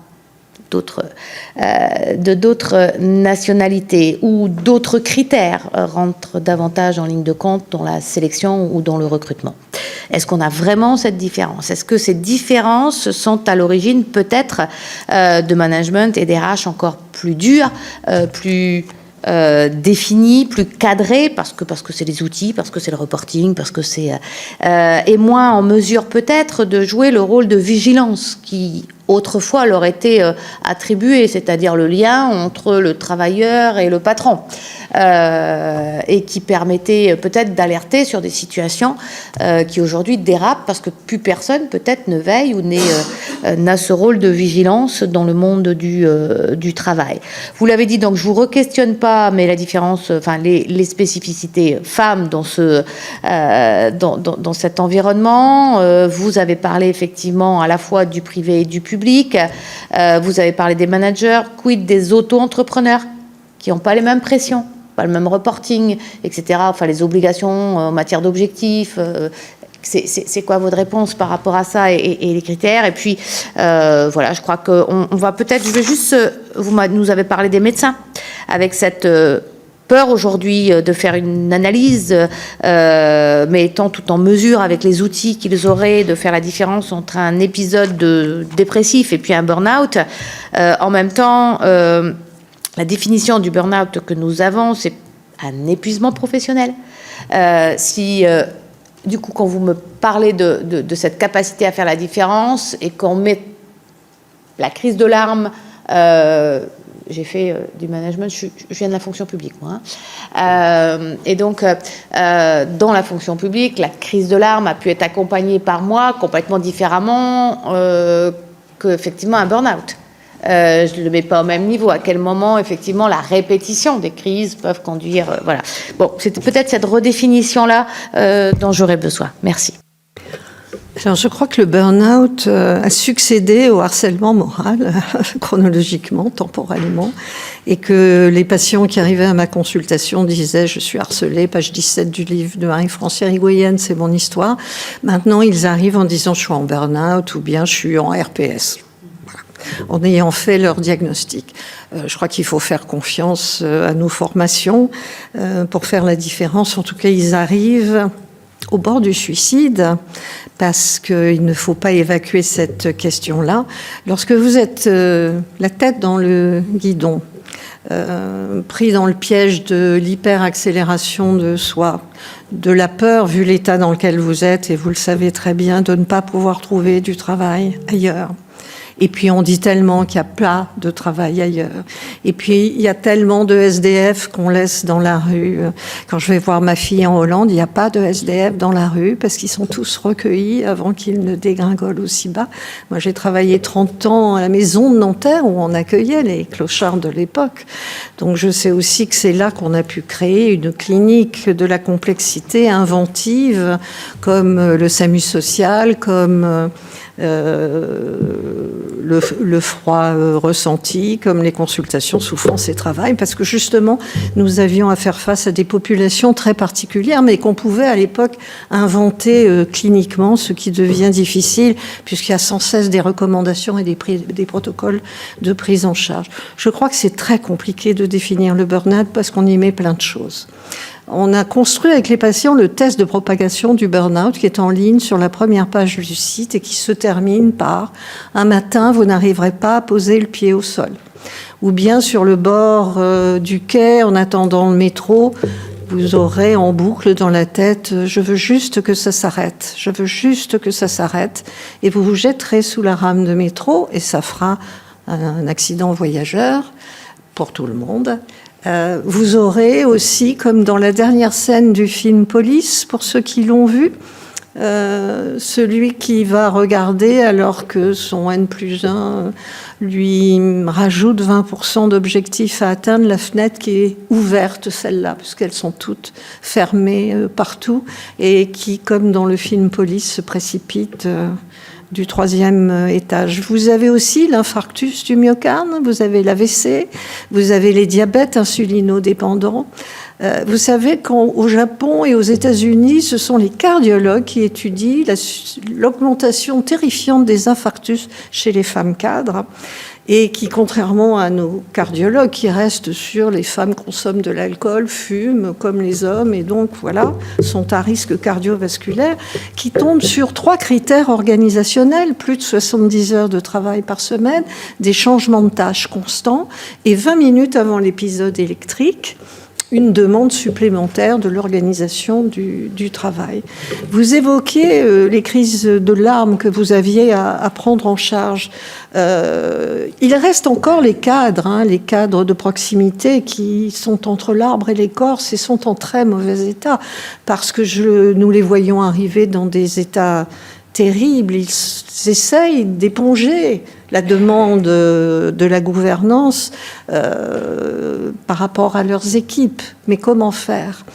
de d'autres nationalités, ou d'autres critères rentrent davantage en ligne de compte dans la sélection ou dans le recrutement. Est-ce qu'on a vraiment cette différence? Est-ce que ces différences sont à l'origine peut-être de management et des RH encore plus durs, plus définie, plus cadrée, parce que c'est les outils, parce que c'est le reporting, parce que c'est et moins en mesure peut-être de jouer le rôle de vigilance qui autrefois leur était attribué, c'est-à-dire le lien entre le travailleur et le patron, et qui permettait peut-être d'alerter sur des situations qui aujourd'hui dérapent parce que plus personne peut-être ne veille ou n'a ce rôle de vigilance dans le monde du travail. Vous l'avez dit, donc je vous re-questionne pas, mais la différence, enfin les spécificités femmes dans cet environnement. Vous avez parlé effectivement à la fois du privé et du public. Vous avez parlé des managers, quid des auto-entrepreneurs qui n'ont pas les mêmes pressions, pas le même reporting, etc. Enfin, les obligations en matière d'objectifs. C'est quoi votre réponse par rapport à ça et les critères? Et puis, voilà, je crois qu'on va peut-être... Je vais juste... Vous nous avez parlé des médecins, avec cette... peur aujourd'hui de faire une analyse, mais étant tout en mesure avec les outils qu'ils auraient de faire la différence entre un épisode dépressif et puis un burn-out. En même temps, la définition du burn-out que nous avons, c'est un épuisement professionnel. Du coup, quand vous me parlez de cette capacité à faire la différence et qu'on met la crise de larmes... j'ai fait du management, je viens de la fonction publique, moi. Et donc, dans la fonction publique, la crise de larmes a pu être accompagnée par moi complètement différemment qu'effectivement un burn-out. Je ne le mets pas au même niveau. À quel moment, effectivement, la répétition des crises peuvent conduire... voilà. Bon, c'était peut-être cette redéfinition-là dont j'aurais besoin. Merci. Alors, je crois que le burn-out a succédé au harcèlement moral, chronologiquement, temporellement, et que les patients qui arrivaient à ma consultation disaient « je suis harcelé », page 17 du livre de Marie-France Irigoyen, c'est mon histoire. Maintenant, ils arrivent en disant « je suis en burn-out » ou bien « je suis en RPS ». Voilà. En ayant fait leur diagnostic. Je crois qu'il faut faire confiance à nos formations pour faire la différence. En tout cas, ils arrivent au bord du suicide, parce qu'il ne faut pas évacuer cette question-là. Lorsque vous êtes la tête dans le guidon, pris dans le piège de l'hyperaccélération de soi, de la peur, vu l'état dans lequel vous êtes, et vous le savez très bien, de ne pas pouvoir trouver du travail ailleurs. Et puis on dit tellement qu'il n'y a pas de travail ailleurs. Et puis il y a tellement de SDF qu'on laisse dans la rue. Quand je vais voir ma fille en Hollande, il n'y a pas de SDF dans la rue parce qu'ils sont tous recueillis avant qu'ils ne dégringolent aussi bas. Moi j'ai travaillé 30 ans à la maison de Nanterre où on accueillait les clochards de l'époque. Donc je sais aussi que c'est là qu'on a pu créer une clinique de la complexité inventive comme le SAMU social, comme... le froid ressenti, comme les consultations souffrance et travail, parce que justement, nous avions à faire face à des populations très particulières, mais qu'on pouvait à l'époque inventer cliniquement, ce qui devient difficile, puisqu'il y a sans cesse des recommandations et des protocoles de prise en charge. Je crois que c'est très compliqué de définir le burn-out parce qu'on y met plein de choses. On a construit avec les patients le test de propagation du burn-out qui est en ligne sur la première page du site et qui se termine par « Un matin, vous n'arriverez pas à poser le pied au sol ». Ou bien sur le bord du quai, en attendant le métro, vous aurez en boucle dans la tête « Je veux juste que ça s'arrête, je veux juste que ça s'arrête ». Et vous vous jetterez sous la rame de métro et ça fera un accident voyageur pour tout le monde. Vous aurez aussi, comme dans la dernière scène du film Police, pour ceux qui l'ont vu, celui qui va regarder alors que son N+1 lui rajoute 20% d'objectifs à atteindre, la fenêtre qui est ouverte, celle-là, parce qu'elles sont toutes fermées partout, et qui, comme dans le film Police, se précipite du 3e étage. Vous avez aussi l'infarctus du myocarde, vous avez l'AVC, vous avez les diabètes insulinodépendants. Vous savez qu'au Japon et aux États-Unis, ce sont les cardiologues qui étudient l'augmentation terrifiante des infarctus chez les femmes cadres et qui, contrairement à nos cardiologues qui restent sur les femmes consomment de l'alcool, fument comme les hommes et donc voilà, sont à risque cardiovasculaire, qui tombent sur 3 critères organisationnels, plus de 70 heures de travail par semaine, des changements de tâches constants et 20 minutes avant l'épisode électrique, une demande supplémentaire de l'organisation du travail. Vous évoquez les crises de larmes que vous aviez à prendre en charge. Il reste encore les cadres de proximité qui sont entre l'arbre et l'écorce et sont en très mauvais état parce que nous les voyons arriver dans des états terribles. Ils essayent d'éponger la demande de la gouvernance par rapport à leurs équipes. Mais comment faire ?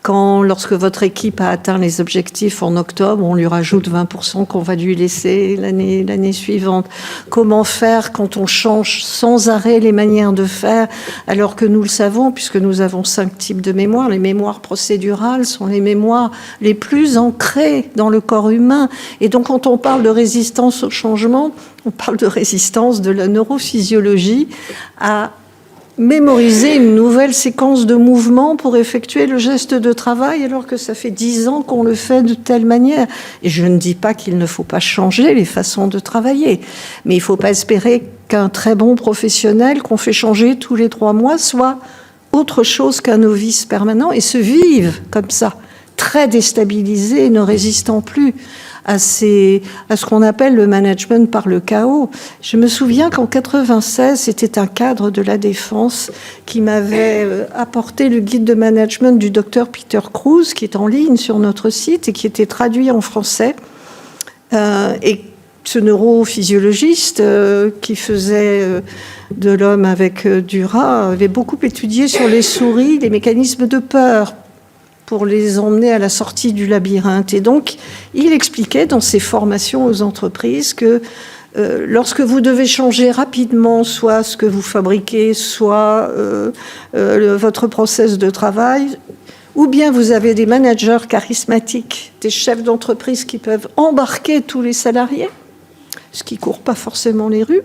Lorsque votre équipe a atteint les objectifs en octobre, on lui rajoute 20% qu'on va lui laisser l'année suivante. Comment faire quand on change sans arrêt les manières de faire, alors que nous le savons, puisque nous avons 5 types de mémoires. Les mémoires procédurales sont les mémoires les plus ancrées dans le corps humain. Et donc, quand on parle de résistance au changement, on parle de résistance de la neurophysiologie à mémoriser une nouvelle séquence de mouvements pour effectuer le geste de travail alors que ça fait 10 ans qu'on le fait de telle manière. Et je ne dis pas qu'il ne faut pas changer les façons de travailler, mais il ne faut pas espérer qu'un très bon professionnel qu'on fait changer tous les 3 mois soit autre chose qu'un novice permanent et se vive comme ça, très déstabilisé, ne résistant plus à ce qu'on appelle le management par le chaos. Je me souviens qu'en 96, c'était un cadre de la défense qui m'avait apporté le guide de management du docteur Peter Kruse, qui est en ligne sur notre site et qui était traduit en français. Et ce neurophysiologiste qui faisait de l'homme avec du rat avait beaucoup étudié sur les souris les mécanismes de peur pour les emmener à la sortie du labyrinthe. Et donc, il expliquait dans ses formations aux entreprises que lorsque vous devez changer rapidement soit ce que vous fabriquez, soit votre process de travail, ou bien vous avez des managers charismatiques, des chefs d'entreprise qui peuvent embarquer tous les salariés, ce qui ne court pas forcément les rues,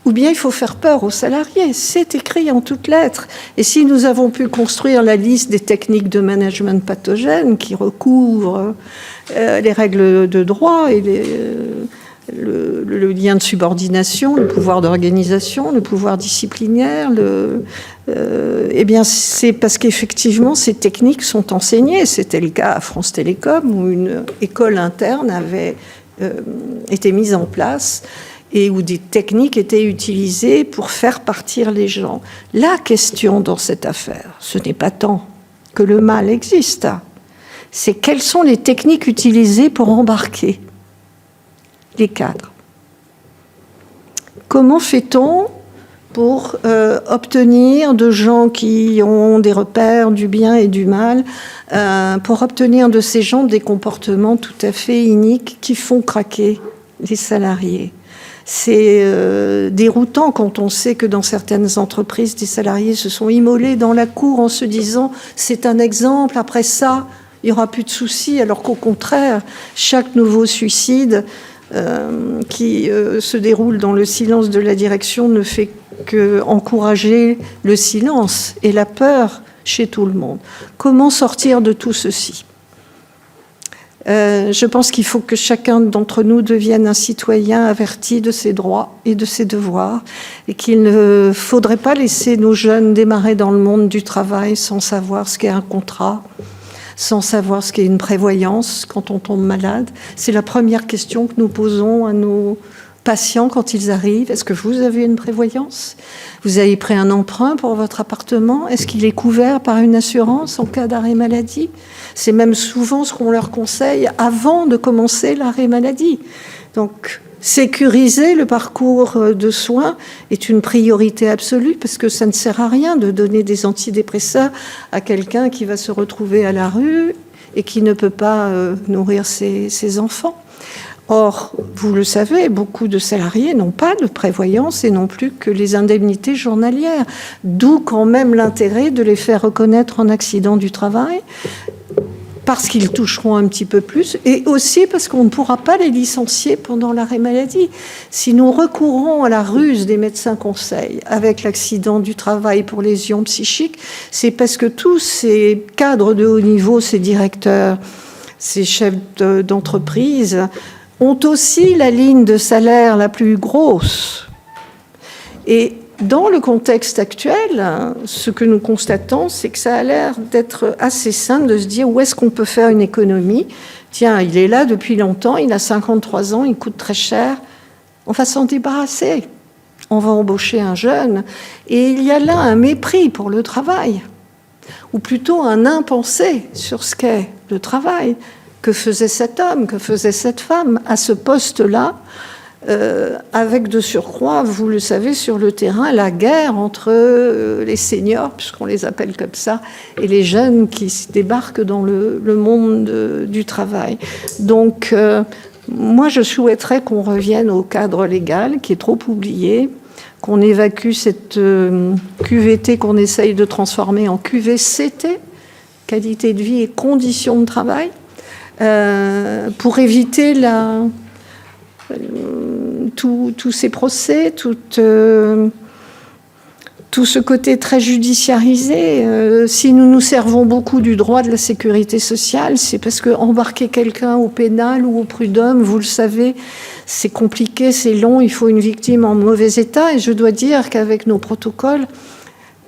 ou bien il faut faire peur aux salariés. C'est écrit en toutes lettres. Et si nous avons pu construire la liste des techniques de management pathogènes qui recouvrent les règles de droit et le lien de subordination, le pouvoir d'organisation, le pouvoir disciplinaire, eh bien c'est parce qu'effectivement ces techniques sont enseignées. C'était le cas à France Télécom où une école interne avait été mise en place et où des techniques étaient utilisées pour faire partir les gens. La question dans cette affaire, ce n'est pas tant que le mal existe, c'est quelles sont les techniques utilisées pour embarquer les cadres. Comment fait-on pour obtenir de gens qui ont des repères du bien et du mal, pour obtenir de ces gens des comportements tout à fait iniques qui font craquer les salariés. C'est déroutant quand on sait que dans certaines entreprises, des salariés se sont immolés dans la cour en se disant « c'est un exemple, après ça, il n'y aura plus de soucis », alors qu'au contraire, chaque nouveau suicide qui se déroule dans le silence de la direction ne fait qu'encourager le silence et la peur chez tout le monde. Comment sortir de tout ceci ? Je pense qu'il faut que chacun d'entre nous devienne un citoyen averti de ses droits et de ses devoirs et qu'il ne faudrait pas laisser nos jeunes démarrer dans le monde du travail sans savoir ce qu'est un contrat, sans savoir ce qu'est une prévoyance quand on tombe malade. C'est la première question que nous posons à nos patients quand ils arrivent. Est-ce que vous avez une prévoyance ? Vous avez pris un emprunt pour votre appartement ? Est-ce qu'il est couvert par une assurance en cas d'arrêt maladie ? C'est même souvent ce qu'on leur conseille avant de commencer l'arrêt maladie. Donc, sécuriser le parcours de soins est une priorité absolue parce que ça ne sert à rien de donner des antidépresseurs à quelqu'un qui va se retrouver à la rue et qui ne peut pas nourrir ses enfants. Or, vous le savez, beaucoup de salariés n'ont pas de prévoyance et non plus que les indemnités journalières. D'où quand même l'intérêt de les faire reconnaître en accident du travail, parce qu'ils toucheront un petit peu plus, et aussi parce qu'on ne pourra pas les licencier pendant l'arrêt maladie. Si nous recourons à la ruse des médecins conseils avec l'accident du travail pour lésions psychiques, c'est parce que tous ces cadres de haut niveau, ces directeurs, ces chefs d'entreprise, ont aussi la ligne de salaire la plus grosse. Et dans le contexte actuel, ce que nous constatons, c'est que ça a l'air d'être assez simple de se dire où est-ce qu'on peut faire une économie. Tiens, il est là depuis longtemps, il a 53 ans, il coûte très cher, on va s'en débarrasser. On va embaucher un jeune. Et il y a là un mépris pour le travail, ou plutôt un impensé sur ce qu'est le travail. Que faisait cet homme, que faisait cette femme à ce poste-là, avec de surcroît, vous le savez, sur le terrain, la guerre entre les seniors, puisqu'on les appelle comme ça, et les jeunes qui débarquent dans le monde du travail. Donc, moi, je souhaiterais qu'on revienne au cadre légal, qui est trop oublié, qu'on évacue cette QVT qu'on essaye de transformer en QVCT, qualité de vie et conditions de travail, pour éviter tous ces procès, tout ce côté très judiciarisé. Si nous nous servons beaucoup du droit de la sécurité sociale, c'est parce que embarquer quelqu'un au pénal ou au prud'homme, vous le savez, c'est compliqué, c'est long, il faut une victime en mauvais état. Et je dois dire qu'avec nos protocoles,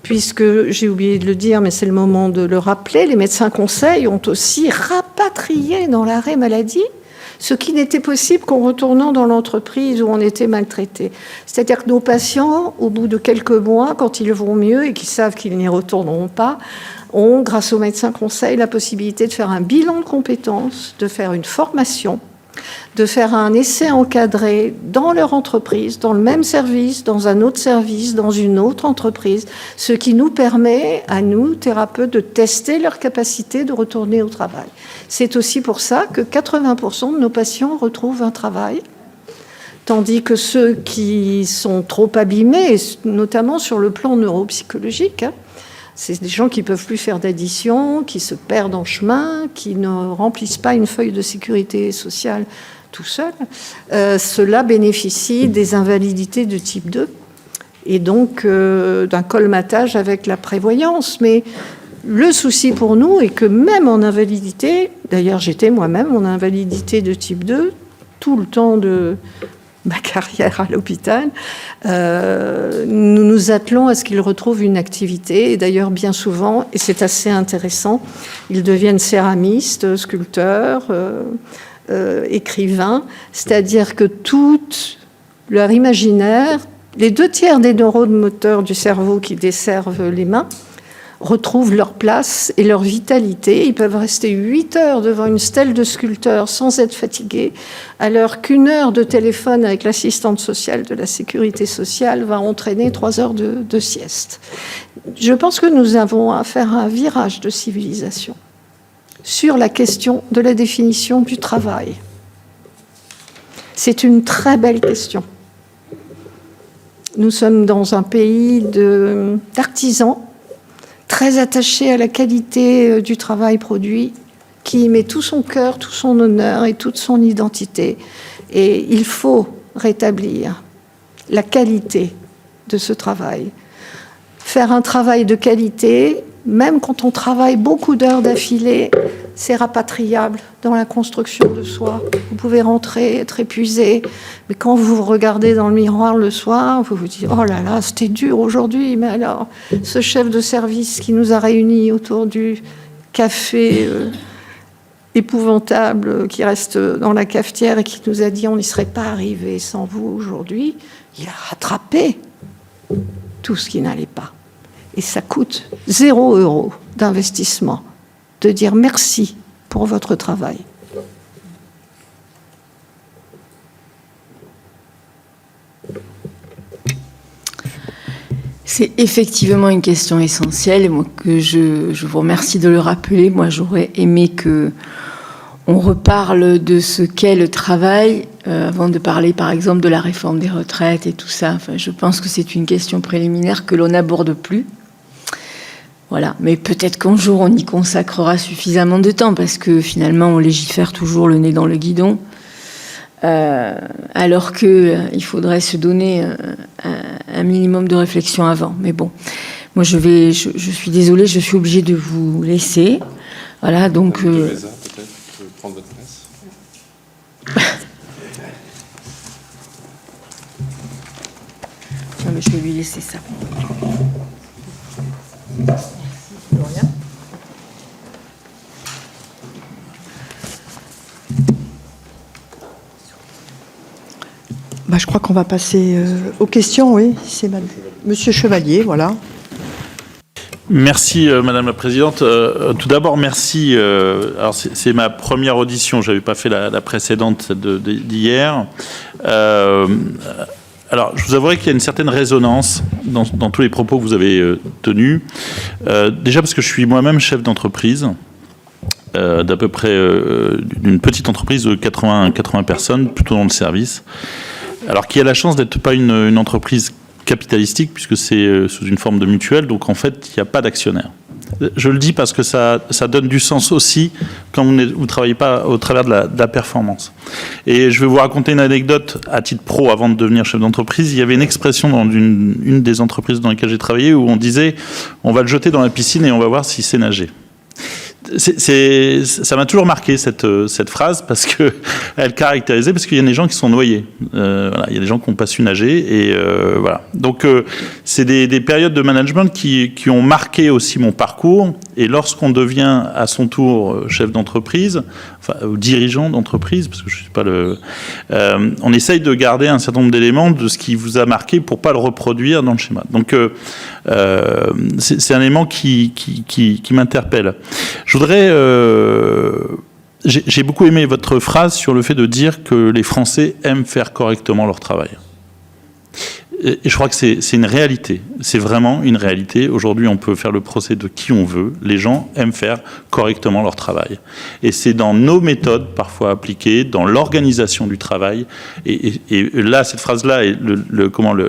puisque j'ai oublié de le dire, mais c'est le moment de le rappeler, les médecins conseils ont aussi rapatrié dans l'arrêt maladie ce qui n'était possible qu'en retournant dans l'entreprise où on était maltraité. C'est-à-dire que nos patients, au bout de quelques mois, quand ils vont mieux et qu'ils savent qu'ils n'y retourneront pas, ont, grâce aux médecins conseils, la possibilité de faire un bilan de compétences, de faire une formation, de faire un essai encadré dans leur entreprise, dans le même service, dans un autre service, dans une autre entreprise, ce qui nous permet, à nous, thérapeutes, de tester leur capacité de retourner au travail. C'est aussi pour ça que 80% de nos patients retrouvent un travail, tandis que ceux qui sont trop abîmés, notamment sur le plan neuropsychologique, c'est des gens qui ne peuvent plus faire d'addition, qui se perdent en chemin, qui ne remplissent pas une feuille de sécurité sociale tout seul. Ceux-là bénéficient des invalidités de type 2 et donc d'un colmatage avec la prévoyance. Mais le souci pour nous est que même en invalidité, d'ailleurs j'étais moi-même en invalidité de type 2, tout le temps de ma carrière à l'hôpital, nous nous attelons à ce qu'ils retrouvent une activité. Et d'ailleurs, bien souvent, et c'est assez intéressant, ils deviennent céramistes, sculpteurs, écrivains, c'est-à-dire que tout leur imaginaire, les 2/3 des neurones moteurs du cerveau qui desservent les mains, retrouvent leur place et leur vitalité. Ils peuvent rester 8 heures devant une stèle de sculpteur sans être fatigués, alors qu'1 heure de téléphone avec l'assistante sociale de la sécurité sociale va entraîner 3 heures de sieste. Je pense que nous avons à faire un virage de civilisation sur la question de la définition du travail. C'est une très belle question. Nous sommes dans un pays d'artisans, très attaché à la qualité du travail produit, qui met tout son cœur, tout son honneur et toute son identité. Et il faut rétablir la qualité de ce travail. Faire un travail de qualité, même quand on travaille beaucoup d'heures d'affilée, c'est rapatriable dans la construction de soi. Vous pouvez rentrer, être épuisé, mais quand vous vous regardez dans le miroir le soir, vous vous dites « Oh là là, c'était dur aujourd'hui, mais alors, ce chef de service qui nous a réunis autour du café épouvantable qui reste dans la cafetière et qui nous a dit « On n'y serait pas arrivé sans vous aujourd'hui », il a rattrapé tout ce qui n'allait pas. Et ça coûte 0 € d'investissement de dire merci pour votre travail. C'est effectivement une question essentielle, et moi, que je vous remercie de le rappeler. Moi, j'aurais aimé que on reparle de ce qu'est le travail avant de parler, par exemple, de la réforme des retraites et tout ça. Enfin, je pense que c'est une question préliminaire que l'on n'aborde plus. Voilà, mais peut-être qu'un jour on y consacrera suffisamment de temps parce que finalement on légifère toujours le nez dans le guidon, alors qu'il faudrait se donner un minimum de réflexion avant. Mais bon, moi je suis désolée, je suis obligée de vous laisser. Voilà, donc. Teresa, peut-être, je vais prendre votre place. Non, mais je vais lui laisser ça. Je crois qu'on va passer aux questions, oui. C'est Monsieur Chevalier, voilà. Merci Madame la Présidente. Tout d'abord, merci. Alors c'est ma première audition, je n'avais pas fait la précédente d'hier. Alors je vous avouerai qu'il y a une certaine résonance dans tous les propos que vous avez tenus. Déjà parce que je suis moi-même chef d'entreprise, d'à peu près d'une petite entreprise de 80 personnes, plutôt dans le service. Alors qui a la chance d'être pas une entreprise capitalistique, puisque c'est sous une forme de mutuelle, donc en fait, il n'y a pas d'actionnaire. Je le dis parce que ça donne du sens aussi quand vous ne travaillez pas au travers de la performance. Et je vais vous raconter une anecdote à titre pro avant de devenir chef d'entreprise. Il y avait une expression dans une des entreprises dans lesquelles j'ai travaillé où on disait « on va le jeter dans la piscine et on va voir s'il sait nager ». Ça m'a toujours marqué cette phrase parce que elle caractérisait, parce qu'il y a des gens qui sont noyés. Voilà, il y a des gens qui n'ont pas su nager et voilà. Donc c'est des périodes de management qui ont marqué aussi mon parcours. Et lorsqu'on devient à son tour chef d'entreprise, enfin ou dirigeant d'entreprise, parce que je suis pas on essaye de garder un certain nombre d'éléments de ce qui vous a marqué pour pas le reproduire dans le schéma. Donc c'est un élément qui m'interpelle. Je voudrais... j'ai beaucoup aimé votre phrase sur le fait de dire que les Français aiment faire correctement leur travail. Et je crois que c'est une réalité. C'est vraiment une réalité. Aujourd'hui, on peut faire le procès de qui on veut. Les gens aiment faire correctement leur travail. Et c'est dans nos méthodes, parfois appliquées, dans l'organisation du travail. Et là, cette phrase-là, et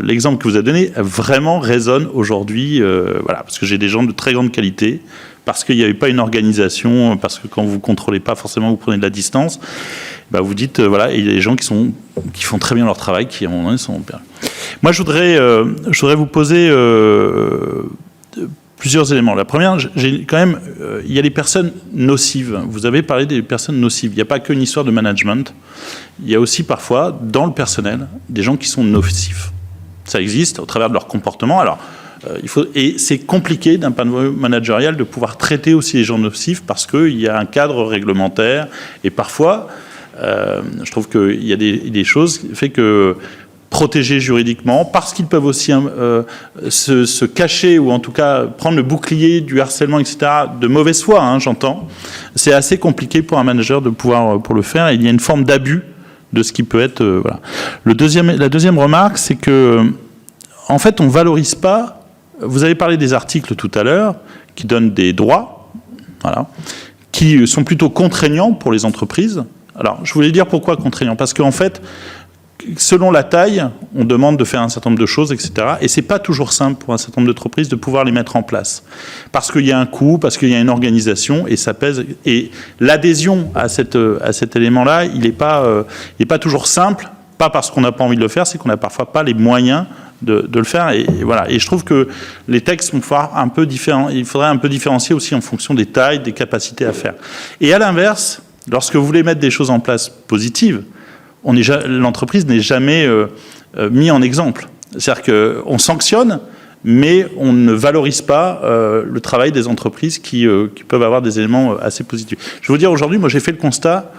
l'exemple que vous avez donné, vraiment résonne aujourd'hui. Voilà, parce que j'ai des gens de très grande qualité, parce qu'il n'y avait pas une organisation, parce que quand vous ne contrôlez pas forcément, vous prenez de la distance, bah vous dites, voilà, il y a des gens qui font très bien leur travail, qui sont perdus. Moi, je voudrais vous poser plusieurs éléments. La première, il y a les personnes nocives. Vous avez parlé des personnes nocives. Il n'y a pas qu'une histoire de management. Il y a aussi parfois, dans le personnel, des gens qui sont nocifs. Ça existe au travers de leur comportement. Alors, et c'est compliqué d'un point de vue managérial de pouvoir traiter aussi les gens nocifs parce qu'il y a un cadre réglementaire et parfois, je trouve qu'il y a des choses qui font que protégés juridiquement, parce qu'ils peuvent aussi se cacher ou en tout cas prendre le bouclier du harcèlement, etc., de mauvaise foi, hein, j'entends. C'est assez compliqué pour un manager de pouvoir pour le faire et il y a une forme d'abus de ce qui peut être... voilà. La deuxième remarque, c'est que en fait, on ne valorise pas... Vous avez parlé des articles tout à l'heure qui donnent des droits, voilà, qui sont plutôt contraignants pour les entreprises. Alors, je voulais dire pourquoi contraignants. Parce qu'en fait, selon la taille, on demande de faire un certain nombre de choses, etc. Et c'est pas toujours simple pour un certain nombre d'entreprises de pouvoir les mettre en place. Parce qu'il y a un coût, parce qu'il y a une organisation, et ça pèse. Et l'adhésion à cet élément-là, il n'est pas toujours simple. Pas parce qu'on n'a pas envie de le faire, c'est qu'on n'a parfois pas les moyens de le faire. Et voilà. Et je trouve que les textes vont falloir un peu différents. Il faudrait un peu différencier aussi en fonction des tailles, des capacités à faire. Et à l'inverse, lorsque vous voulez mettre des choses en place positives, l'entreprise n'est jamais mis en exemple. C'est-à-dire qu'on sanctionne, mais on ne valorise pas le travail des entreprises qui peuvent avoir des éléments assez positifs. Je vais vous dire, aujourd'hui, moi j'ai fait le constat,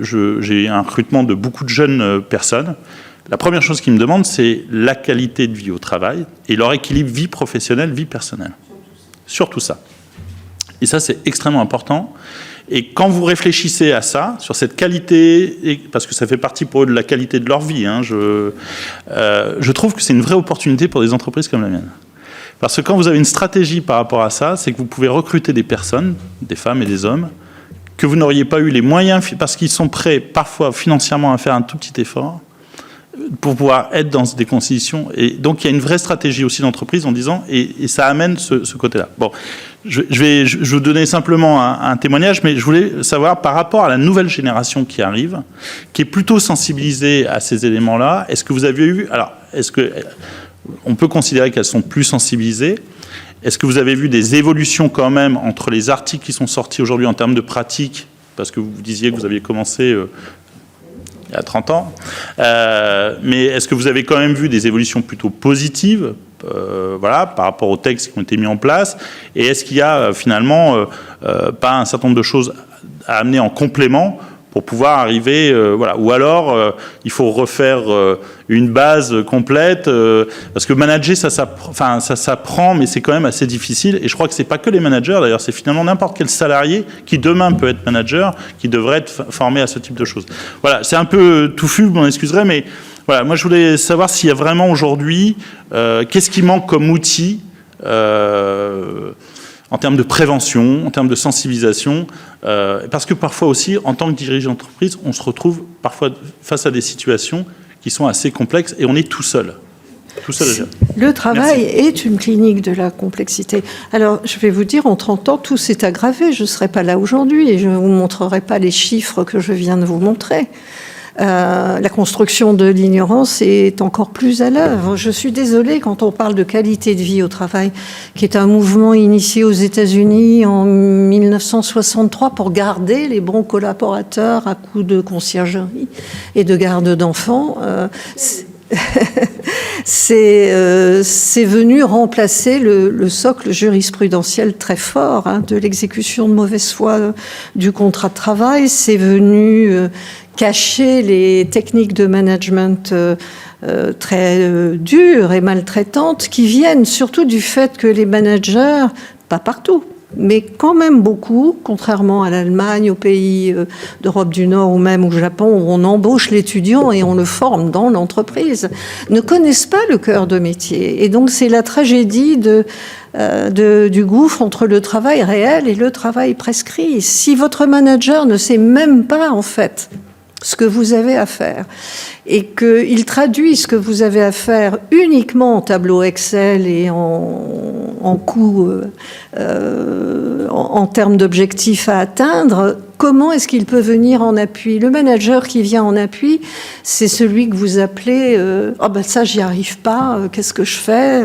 j'ai un recrutement de beaucoup de jeunes personnes. La première chose qu'ils me demandent, c'est la qualité de vie au travail et leur équilibre vie professionnelle, vie personnelle. Surtout ça. Et ça, c'est extrêmement important. Et quand vous réfléchissez à ça, sur cette qualité, parce que ça fait partie pour eux de la qualité de leur vie, hein, je trouve que c'est une vraie opportunité pour des entreprises comme la mienne. Parce que quand vous avez une stratégie par rapport à ça, c'est que vous pouvez recruter des personnes, des femmes et des hommes, que vous n'auriez pas eu les moyens, parce qu'ils sont prêts parfois financièrement à faire un tout petit effort, pour pouvoir être dans des conditions. Et donc, il y a une vraie stratégie aussi d'entreprise en disant, et ça amène ce côté-là. Bon, je vais vous donner simplement un témoignage, mais je voulais savoir, par rapport à la nouvelle génération qui arrive, qui est plutôt sensibilisée à ces éléments-là, est-ce que vous avez eu... Alors, est-ce que... On peut considérer qu'elles sont plus sensibilisées. Est-ce que vous avez vu des évolutions quand même entre les articles qui sont sortis aujourd'hui en termes de pratique, parce que vous disiez que vous aviez commencé... il y a 30 ans. Mais est-ce que vous avez quand même vu des évolutions plutôt positives voilà, par rapport aux textes qui ont été mis en place? Et est-ce qu'il y a finalement pas un certain nombre de choses à amener en complément pour pouvoir arriver, voilà. Ou alors, il faut refaire une base complète, parce que manager, ça s'apprend, mais c'est quand même assez difficile. Et je crois que c'est pas que les managers, d'ailleurs, c'est finalement n'importe quel salarié qui demain peut être manager, qui devrait être formé à ce type de choses. Voilà, c'est un peu touffu, vous m'en excuserez, mais voilà, moi je voulais savoir s'il y a vraiment aujourd'hui, qu'est-ce qui manque comme outil en termes de prévention, en termes de sensibilisation, parce que parfois aussi, en tant que dirigeant d'entreprise, on se retrouve parfois face à des situations qui sont assez complexes et on est tout seul. Tout seul à gérer. Le travail est une clinique de la complexité. Alors, je vais vous dire, en 30 ans, tout s'est aggravé. Je ne serai pas là aujourd'hui et je ne vous montrerai pas les chiffres que je viens de vous montrer. La construction de l'ignorance est encore plus à l'œuvre. Je suis désolée quand on parle de qualité de vie au travail, qui est un mouvement initié aux États-Unis en 1963 pour garder les bons collaborateurs à coups de conciergerie et de garde d'enfants. C'est venu remplacer le socle jurisprudentiel très fort de l'exécution de mauvaise foi du contrat de travail. C'est venu cacher les techniques de management très dures et maltraitantes qui viennent surtout du fait que les managers, pas partout, mais quand même beaucoup, contrairement à l'Allemagne, aux pays d'Europe du Nord ou même au Japon, où on embauche l'étudiant et on le forme dans l'entreprise, ne connaissent pas le cœur de métier. Et donc c'est la tragédie du gouffre entre le travail réel et le travail prescrit. Si votre manager ne sait même pas, en fait, ce que vous avez à faire, et qu'il traduit ce que vous avez à faire uniquement en tableau Excel et en coûts, en termes d'objectifs à atteindre, comment est-ce qu'il peut venir en appui? Le manager qui vient en appui, c'est celui que vous appelez « Ah ben ça, j'y arrive pas, qu'est-ce que je fais ?»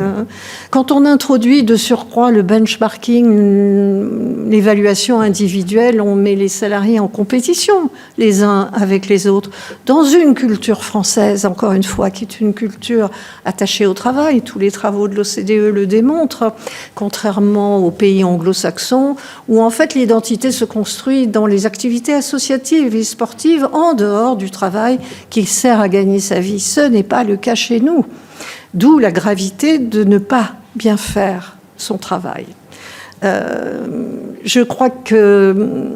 Quand on introduit de surcroît le benchmarking, l'évaluation individuelle, on met les salariés en compétition les uns avec les autres. Dans une culture française, encore une fois, qui est une culture attachée au travail, tous les travaux de l'OCDE le démontrent, contrairement aux pays anglo-saxons, où en fait l'identité se construit dans les activités associatives et sportives en dehors du travail qui sert à gagner sa vie. Ce n'est pas le cas chez nous. D'où la gravité de ne pas bien faire son travail. Je crois que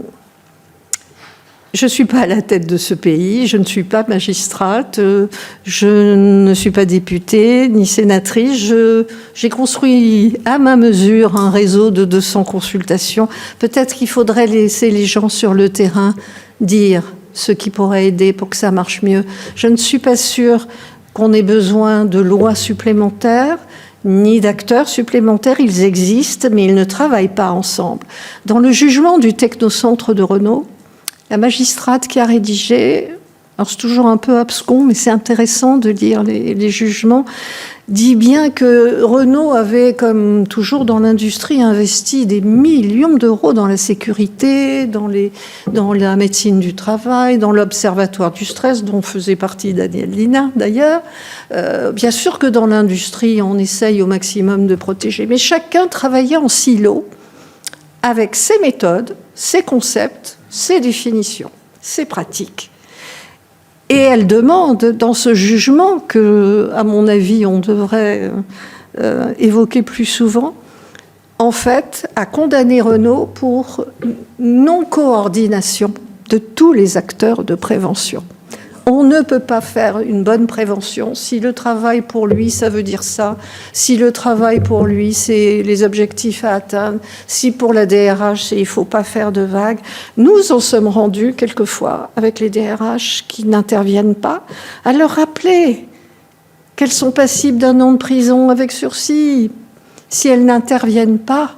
je ne suis pas à la tête de ce pays, je ne suis pas magistrate, je ne suis pas députée ni sénatrice. J'ai construit à ma mesure un réseau de 200 consultations. Peut-être qu'il faudrait laisser les gens sur le terrain dire ce qui pourrait aider pour que ça marche mieux. Je ne suis pas sûre qu'on ait besoin de lois supplémentaires ni d'acteurs supplémentaires. Ils existent, mais ils ne travaillent pas ensemble. Dans le jugement du Technocentre de Renault, la magistrate qui a rédigé, alors c'est toujours un peu abscon, mais c'est intéressant de lire les jugements, dit bien que Renault avait, comme toujours dans l'industrie, investi des millions d'euros dans la sécurité, dans la médecine du travail, dans l'observatoire du stress, dont faisait partie Daniel Lina d'ailleurs. Bien sûr que dans l'industrie, on essaye au maximum de protéger, mais chacun travaillait en silo, avec ses méthodes, ses concepts, ses définitions, ses pratiques. Et elle demande, dans ce jugement, que, à mon avis, on devrait évoquer plus souvent, en fait, à condamner Renault pour non-coordination de tous les acteurs de prévention. On ne peut pas faire une bonne prévention si le travail pour lui, ça veut dire ça, si le travail pour lui, c'est les objectifs à atteindre, si pour la DRH, c'est il ne faut pas faire de vagues. Nous en sommes rendus quelquefois avec les DRH qui n'interviennent pas à leur rappeler qu'elles sont passibles d'1 an de prison avec sursis si elles n'interviennent pas.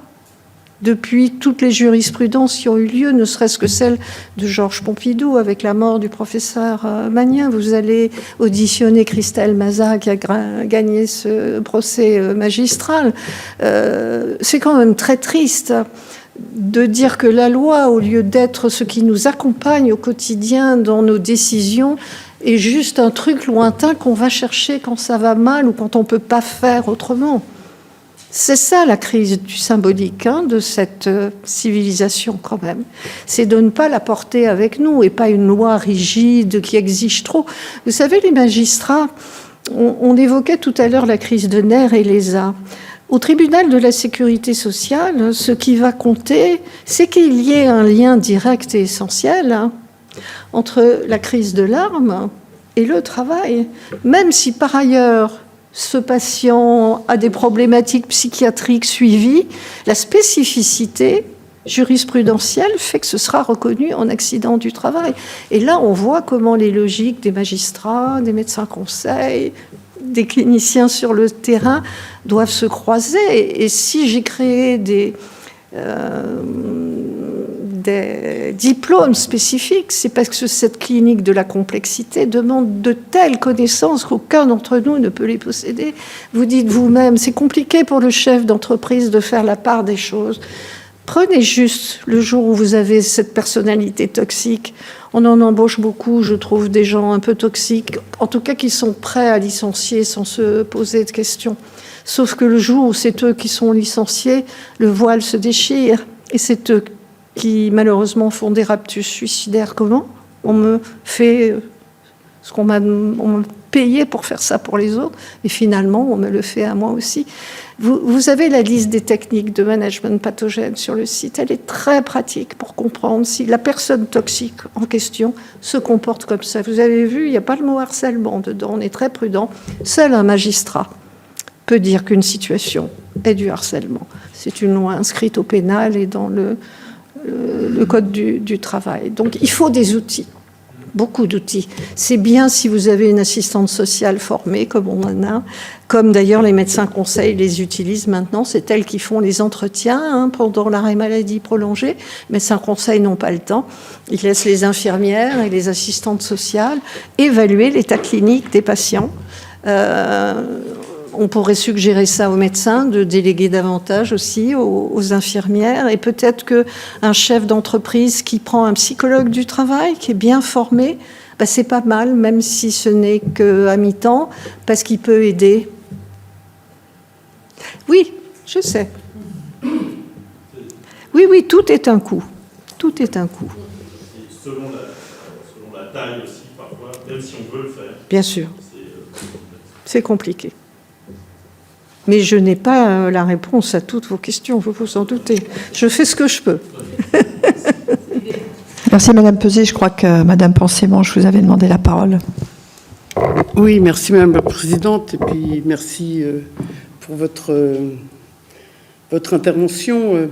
Depuis toutes les jurisprudences qui ont eu lieu, ne serait-ce que celle de Georges Pompidou avec la mort du professeur Magnien. Vous allez auditionner Christelle Mazat qui a gagné ce procès magistral. C'est quand même très triste de dire que la loi, au lieu d'être ce qui nous accompagne au quotidien dans nos décisions, est juste un truc lointain qu'on va chercher quand ça va mal ou quand on ne peut pas faire autrement. C'est ça la crise du symbolique de cette civilisation quand même. C'est de ne pas la porter avec nous et pas une loi rigide qui exige trop. Vous savez, les magistrats, on évoquait tout à l'heure la crise de nerfs et l'ESA. Au tribunal de la sécurité sociale, ce qui va compter, c'est qu'il y ait un lien direct et essentiel entre la crise de l'arme et le travail. Même si par ailleurs, ce patient a des problématiques psychiatriques suivies, la spécificité jurisprudentielle fait que ce sera reconnu en accident du travail. Et là, on voit comment les logiques des magistrats, des médecins conseils, des cliniciens sur le terrain doivent se croiser. Et si j'ai créé des diplômes spécifiques, c'est parce que cette clinique de la complexité demande de telles connaissances qu'aucun d'entre nous ne peut les posséder. Vous dites vous-même, c'est compliqué pour le chef d'entreprise de faire la part des choses. Prenez juste le jour où vous avez cette personnalité toxique. On en embauche beaucoup, je trouve, des gens un peu toxiques, en tout cas qui sont prêts à licencier sans se poser de questions. Sauf que le jour où c'est eux qui sont licenciés, le voile se déchire. Et c'est eux qui, malheureusement, font des raptus suicidaires. Comment ? On me fait ce qu'on m'a payé pour faire ça pour les autres, et finalement, on me le fait à moi aussi. Vous avez la liste des techniques de management pathogène sur le site. Elle est très pratique pour comprendre si la personne toxique en question se comporte comme ça. Vous avez vu, il n'y a pas le mot harcèlement dedans, on est très prudent. Seul un magistrat peut dire qu'une situation est du harcèlement. C'est une loi inscrite au pénal et dans le code du travail. Donc il faut des outils, beaucoup d'outils. C'est bien si vous avez une assistante sociale formée, comme on en a, comme d'ailleurs les médecins conseils les utilisent maintenant. C'est elles qui font les entretiens pendant l'arrêt maladie prolongé. Les médecins conseils n'ont pas le temps. Ils laissent les infirmières et les assistantes sociales évaluer l'état clinique des patients. On pourrait suggérer ça aux médecins, de déléguer davantage aussi aux infirmières. Et peut-être qu'un chef d'entreprise qui prend un psychologue du travail, qui est bien formé, c'est pas mal, même si ce n'est qu'à mi-temps, parce qu'il peut aider. Oui, je sais. Oui, tout est un coût. Tout est un coût. Selon la taille aussi, parfois, même si on veut le faire. Bien sûr. C'est compliqué. Mais je n'ai pas la réponse à toutes vos questions, vous vous en doutez. Je fais ce que je peux. Merci Madame Peset. Je crois que Madame Pensez-Manche, vous avez demandé la parole. Oui, merci Madame la Présidente. Et puis merci pour votre intervention.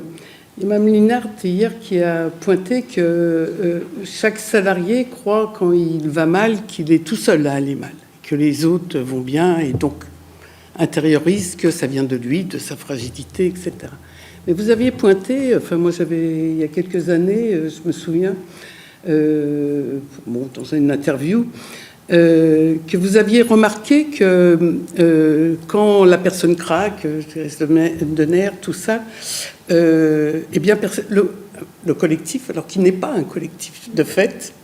Il y a Mme Linhart hier qui a pointé que chaque salarié croit quand il va mal qu'il est tout seul à aller mal, que les autres vont bien et donc intériorise que ça vient de lui, de sa fragilité, etc. Mais vous aviez pointé, moi il y a quelques années, je me souviens, dans une interview, que vous aviez remarqué que quand la personne craque, de nerfs, tout ça, eh bien, le collectif, alors qu'il n'est pas un collectif de fait,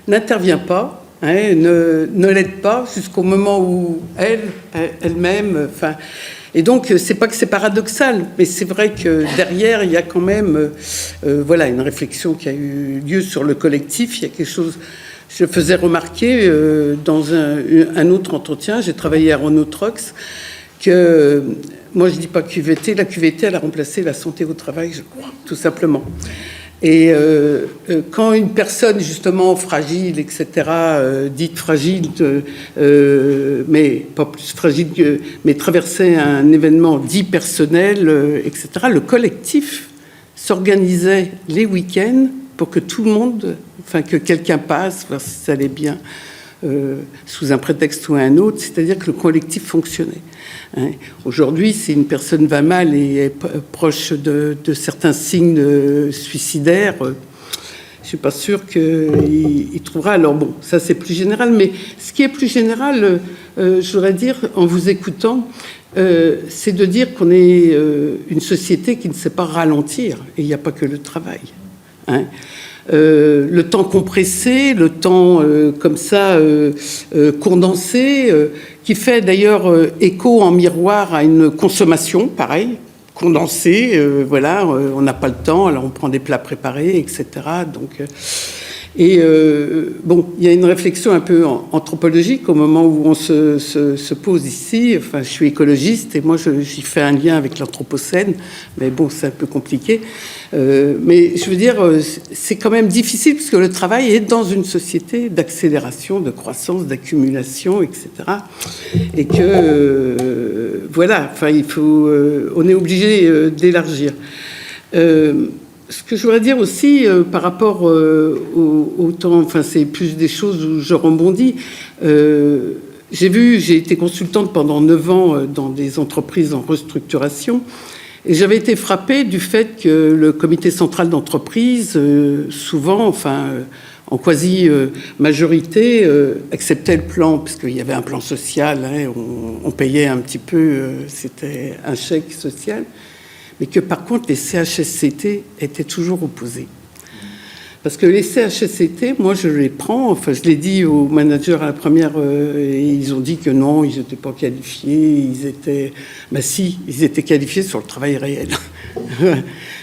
n'intervient pas, ne l'aide pas jusqu'au moment où elle-même... Et donc, c'est pas que c'est paradoxal, mais c'est vrai que derrière, il y a quand même une réflexion qui a eu lieu sur le collectif. Il y a quelque chose... Je faisais remarquer dans un autre entretien, j'ai travaillé à Renault Trucks, que moi, je dis pas QVT, la QVT, elle a remplacé la santé au travail, je crois, tout simplement. Et quand une personne justement fragile, etc., dite fragile, mais pas plus fragile que, mais traversait un événement dit personnel, etc., le collectif s'organisait les week-ends pour que tout le monde, enfin que quelqu'un passe, voir si ça allait bien, sous un prétexte ou un autre, c'est-à-dire que le collectif fonctionnait. Hein. Aujourd'hui, si une personne va mal et est proche de certains signes suicidaires, je ne suis pas sûre qu'il trouvera. Alors bon, ça c'est plus général, mais ce qui est plus général, je voudrais dire, en vous écoutant, c'est de dire qu'on est une société qui ne sait pas ralentir, et il n'y a pas que le travail. Hein. Le temps compressé, le temps comme ça condensé, qui fait d'ailleurs écho en miroir à une consommation, pareil, condensée, voilà, on n'a pas le temps, alors on prend des plats préparés, etc. Donc, bon, il y a une réflexion un peu anthropologique au moment où on se pose ici. Enfin, je suis écologiste et moi, j'y fais un lien avec l'anthropocène, mais bon, c'est un peu compliqué. Mais je veux dire, c'est quand même difficile parce que le travail est dans une société d'accélération, de croissance, d'accumulation, etc. Et que, voilà, enfin, il faut, on est obligé d'élargir. Ce que je voudrais dire aussi par rapport au temps, enfin c'est plus des choses où je rebondis. J'ai été consultante pendant 9 ans dans des entreprises en restructuration et j'avais été frappée du fait que le comité central d'entreprise, souvent, enfin en quasi majorité, acceptait le plan, parce qu'il y avait un plan social, hein, on payait un petit peu, c'était un chèque social. Mais que par contre, les CHSCT étaient toujours opposés. Parce que les CHSCT, moi, je les prends, enfin, je l'ai dit aux managers à la première, et ils ont dit que non, ils n'étaient pas qualifiés, ils étaient... Ben si, ils étaient qualifiés sur le travail réel.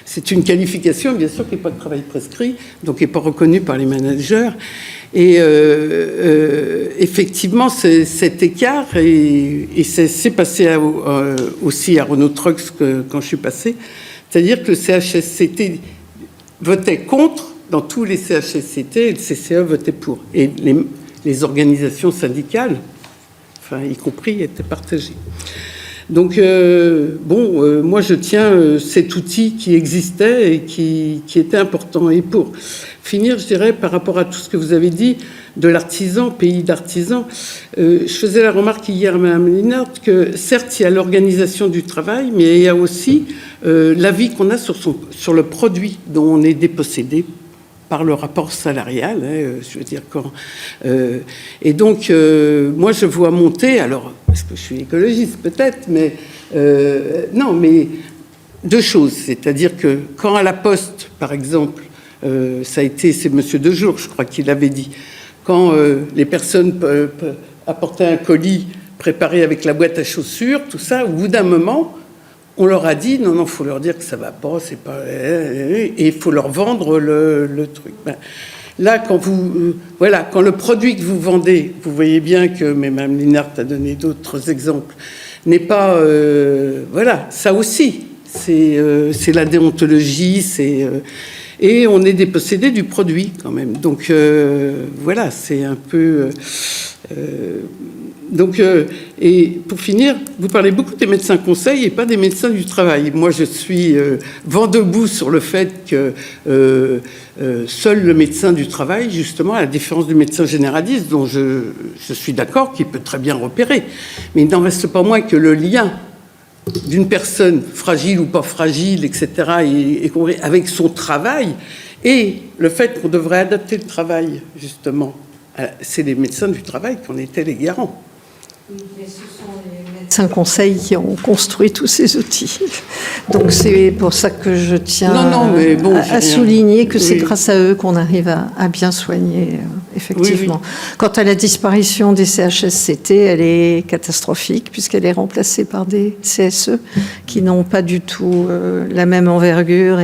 C'est une qualification, bien sûr, qui n'est pas de travail prescrit, donc qui n'est pas reconnue par les managers. Et effectivement, cet écart, et c'est passé aussi à Renault Trucks quand je suis passée, c'est-à-dire que le CHSCT votait contre dans tous les CHSCT et le CCE votait pour. Et les organisations syndicales, enfin, y compris, étaient partagées. Donc, bon, moi, je tiens cet outil qui existait et qui était important. Et pour finir, je dirais, par rapport à tout ce que vous avez dit, de l'artisan, pays d'artisans, je faisais la remarque hier à Mme Linard que, certes, il y a l'organisation du travail, mais il y a aussi l'avis qu'on a sur le produit dont on est dépossédé par le rapport salarial, hein, je veux dire quand. Et donc, moi, je vois monter, alors, parce que je suis écologiste peut-être, mais non, mais deux choses. C'est-à-dire que quand à la Poste, par exemple, ça a été, c'est Monsieur Dejour, je crois qu'il l'avait dit, quand les personnes apportaient un colis préparé avec la boîte à chaussures, tout ça, au bout d'un moment, on leur a dit, non, faut leur dire que ça va pas, c'est pas... Et il faut leur vendre le truc. Ben, là, quand voilà, quand le produit que vous vendez, vous voyez bien que, mais Mme Linard a donné d'autres exemples, n'est pas... voilà, ça aussi, c'est la déontologie, et on est dépossédé du produit, quand même. Donc, voilà, c'est un peu... Donc, et pour finir, vous parlez beaucoup des médecins conseils et pas des médecins du travail. Moi, je suis vent debout sur le fait que seul le médecin du travail, justement, à la différence du médecin généraliste, dont je suis d'accord, qui peut très bien repérer, mais il n'en reste pas moins que le lien d'une personne fragile ou pas fragile, etc., et avec son travail, et le fait qu'on devrait adapter le travail, justement, c'est les médecins du travail qui en étaient les garants. Mais ce sont les médecins conseils qui ont construit tous ces outils. Donc c'est pour ça que je tiens à souligner que c'est grâce à eux qu'on arrive à bien soigner, effectivement. Oui. Quant à la disparition des CHSCT, elle est catastrophique puisqu'elle est remplacée par des CSE qui n'ont pas du tout la même envergure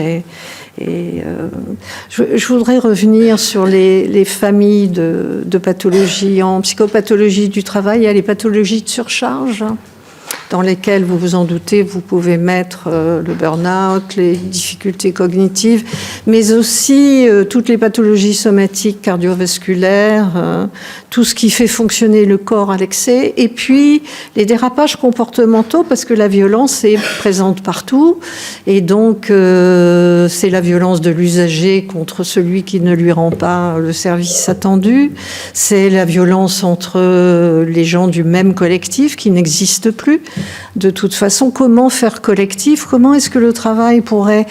je voudrais revenir sur les familles de pathologies. En psychopathologie du travail, il y a les pathologies de surcharge. dans lesquelles, vous vous en doutez, vous pouvez mettre le burn-out, les difficultés cognitives, mais aussi toutes les pathologies somatiques cardiovasculaires, tout ce qui fait fonctionner le corps à l'excès, et puis les dérapages comportementaux, parce que la violence est présente partout, et donc c'est la violence de l'usager contre celui qui ne lui rend pas le service attendu, c'est la violence entre les gens du même collectif qui n'existe plus. De toute façon, comment faire collectif? Comment est-ce que le travail pourrait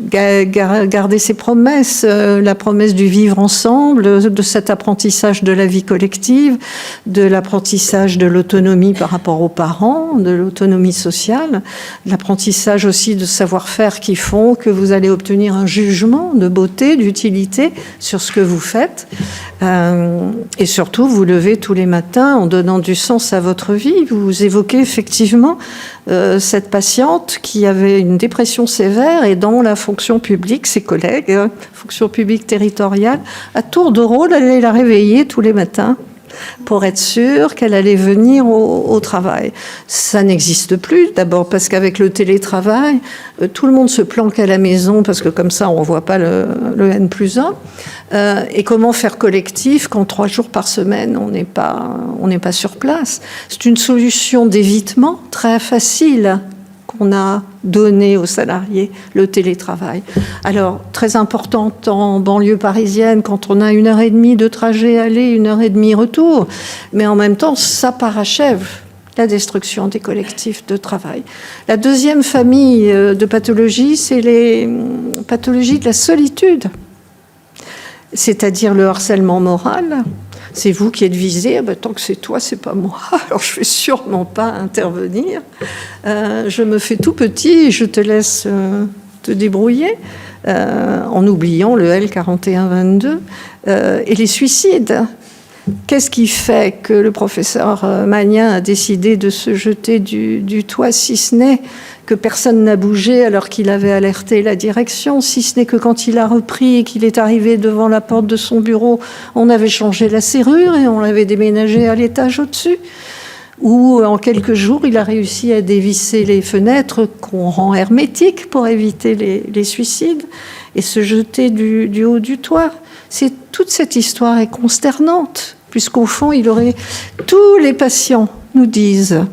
garder ses promesses, la promesse du vivre ensemble, de cet apprentissage de la vie collective, de l'apprentissage de l'autonomie par rapport aux parents, de l'autonomie sociale, l'apprentissage aussi de savoir-faire qui font que vous allez obtenir un jugement de beauté, d'utilité sur ce que vous faites, et surtout vous levez tous les matins en donnant du sens à votre vie. Vous évoquez effectivement cette patiente qui avait une dépression sévère et dont la fonction publique, ses collègues, fonction publique territoriale, à tour de rôle, allaient la réveiller tous les matins pour être sûre qu'elle allait venir au travail. Ça n'existe plus, d'abord parce qu'avec le télétravail, tout le monde se planque à la maison parce que comme ça on ne voit pas le N+1. Et comment faire collectif quand 3 jours par semaine on n'est pas sur place? C'est une solution d'évitement très facile qu'on a donné aux salariés, le télétravail. Alors, très importante en banlieue parisienne, quand on a 1h30 de trajet aller, 1h30 retour, mais en même temps, ça parachève la destruction des collectifs de travail. La deuxième famille de pathologies, c'est les pathologies de la solitude, c'est-à-dire le harcèlement moral. C'est vous qui êtes visé, tant que c'est toi, c'est pas moi, alors je ne vais sûrement pas intervenir. Je me fais tout petit et je te laisse te débrouiller, en oubliant le L4122 et les suicides. Qu'est-ce qui fait que le professeur Magnin a décidé de se jeter du toit, si ce n'est que personne n'a bougé alors qu'il avait alerté la direction, si ce n'est que quand il a repris et qu'il est arrivé devant la porte de son bureau, on avait changé la serrure et on l'avait déménagé à l'étage au-dessus, où en quelques jours, il a réussi à dévisser les fenêtres qu'on rend hermétiques pour éviter les suicides et se jeter du haut du toit. Toute cette histoire est consternante, puisqu'au fond, tous les patients nous disent,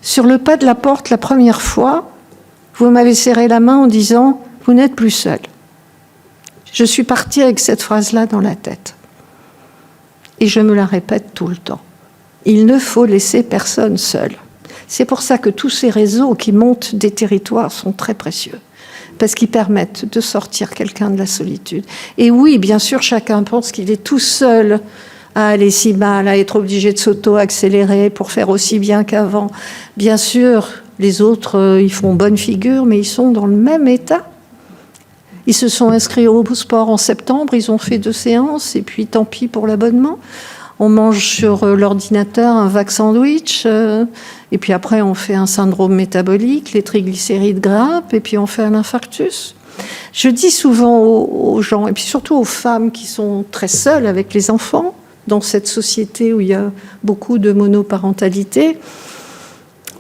sur le pas de la porte la première fois, vous m'avez serré la main en disant « vous n'êtes plus seul ». Je suis partie avec cette phrase-là dans la tête. Et je me la répète tout le temps. Il ne faut laisser personne seul. C'est pour ça que tous ces réseaux qui montent des territoires sont très précieux, parce qu'ils permettent de sortir quelqu'un de la solitude. Et oui, bien sûr, chacun pense qu'il est tout seul à aller si mal, à être obligé de s'auto-accélérer pour faire aussi bien qu'avant. Bien sûr, les autres, ils font bonne figure, mais ils sont dans le même état. Ils se sont inscrits au sport en septembre, ils ont fait 2 séances, et puis tant pis pour l'abonnement. On mange sur l'ordinateur un vague sandwich, et puis après on fait un syndrome métabolique, les triglycérides grimpent, et puis on fait un infarctus. Je dis souvent aux gens, et puis surtout aux femmes qui sont très seules avec les enfants, dans cette société où il y a beaucoup de monoparentalité,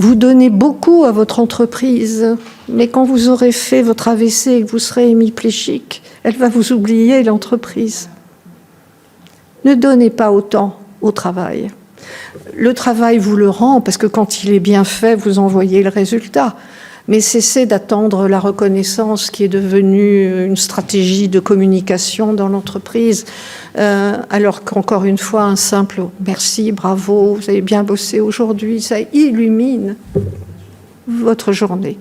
vous donnez beaucoup à votre entreprise, mais quand vous aurez fait votre AVC et que vous serez hémiplégique, elle va vous oublier, l'entreprise. Ne donnez pas autant au travail. Le travail vous le rend, parce que quand il est bien fait, vous en voyez le résultat. Mais cessez d'attendre la reconnaissance qui est devenue une stratégie de communication dans l'entreprise, alors qu'encore une fois, un simple « merci, bravo, vous avez bien bossé aujourd'hui », ça illumine votre journée.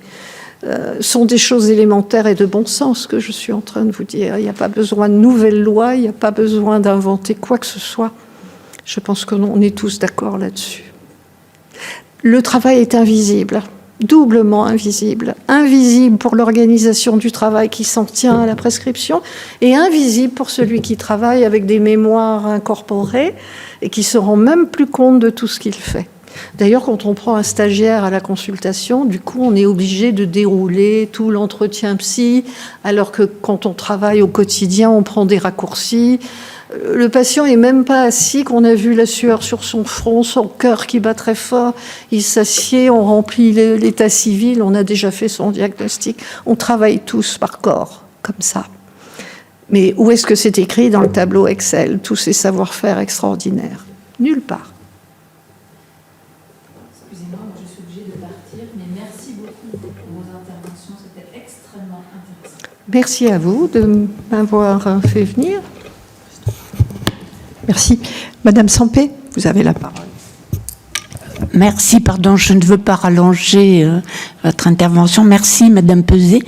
Sont des choses élémentaires et de bon sens que je suis en train de vous dire. Il n'y a pas besoin de nouvelles lois, il n'y a pas besoin d'inventer quoi que ce soit. Je pense qu'on est tous d'accord là-dessus. Le travail est invisible, doublement invisible. Invisible pour l'organisation du travail qui s'en tient à la prescription et invisible pour celui qui travaille avec des mémoires incorporées et qui se rend même plus compte de tout ce qu'il fait. D'ailleurs, quand on prend un stagiaire à la consultation, du coup, on est obligé de dérouler tout l'entretien psy, alors que quand on travaille au quotidien, on prend des raccourcis. Le patient est même pas assis, qu'on a vu la sueur sur son front, son cœur qui bat très fort. Il s'assied, on remplit l'état civil, on a déjà fait son diagnostic. On travaille tous par corps, comme ça. Mais où est-ce que c'est écrit dans le tableau Excel, tous ces savoir-faire extraordinaires? Nulle part. Excusez-moi, je suis obligée de partir, mais merci beaucoup pour vos interventions, c'était extrêmement intéressant. Merci à vous de m'avoir fait venir. Merci. Madame Sampé, vous avez la parole. Merci, pardon, je ne veux pas rallonger votre intervention. Merci, Madame Peset.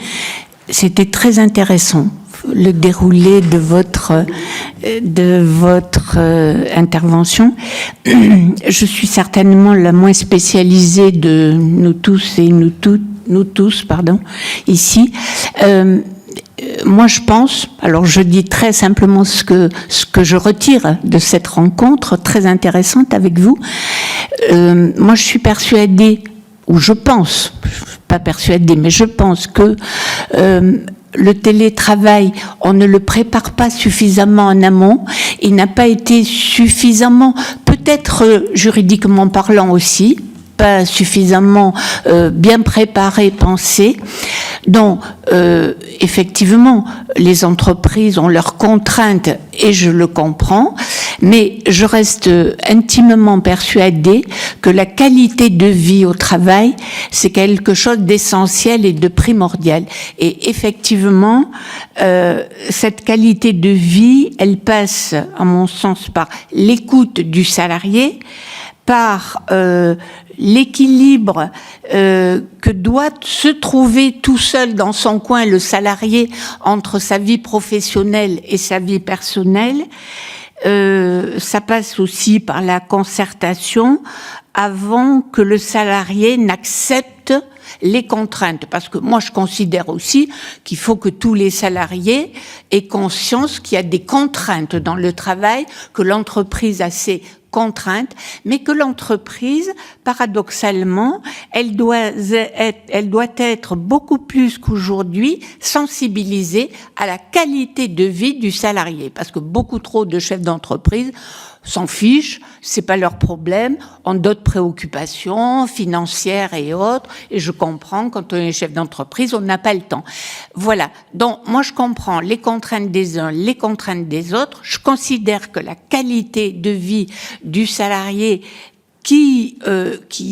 C'était très intéressant, le déroulé de votre intervention. Je suis certainement la moins spécialisée de nous tous et nous tous, ici. Moi, je pense, alors je dis très simplement ce que je retire de cette rencontre très intéressante avec vous. Moi, je suis persuadée, ou je pense, pas persuadée, mais je pense que le télétravail, on ne le prépare pas suffisamment en amont. Il n'a pas été suffisamment, peut-être juridiquement parlant aussi, pas suffisamment bien préparé, pensé. Donc, effectivement, les entreprises ont leurs contraintes et je le comprends, mais je reste intimement persuadée que la qualité de vie au travail, c'est quelque chose d'essentiel et de primordial. Et effectivement, cette qualité de vie, elle passe, à mon sens, par l'écoute du salarié, par l'équilibre que doit se trouver tout seul dans son coin le salarié entre sa vie professionnelle et sa vie personnelle. Ça passe aussi par la concertation avant que le salarié n'accepte les contraintes. Parce que moi, je considère aussi qu'il faut que tous les salariés aient conscience qu'il y a des contraintes dans le travail, que l'entreprise a ses contraintes, mais que l'entreprise, paradoxalement, elle doit être beaucoup plus qu'aujourd'hui sensibilisée à la qualité de vie du salarié, parce que beaucoup trop de chefs d'entreprise s'en fichent, c'est pas leur problème, ont d'autres préoccupations financières et autres, et je comprends, quand on est chef d'entreprise, on n'a pas le temps. Voilà. Donc, moi, je comprends les contraintes des uns, les contraintes des autres. Je considère que la qualité de vie du salarié qui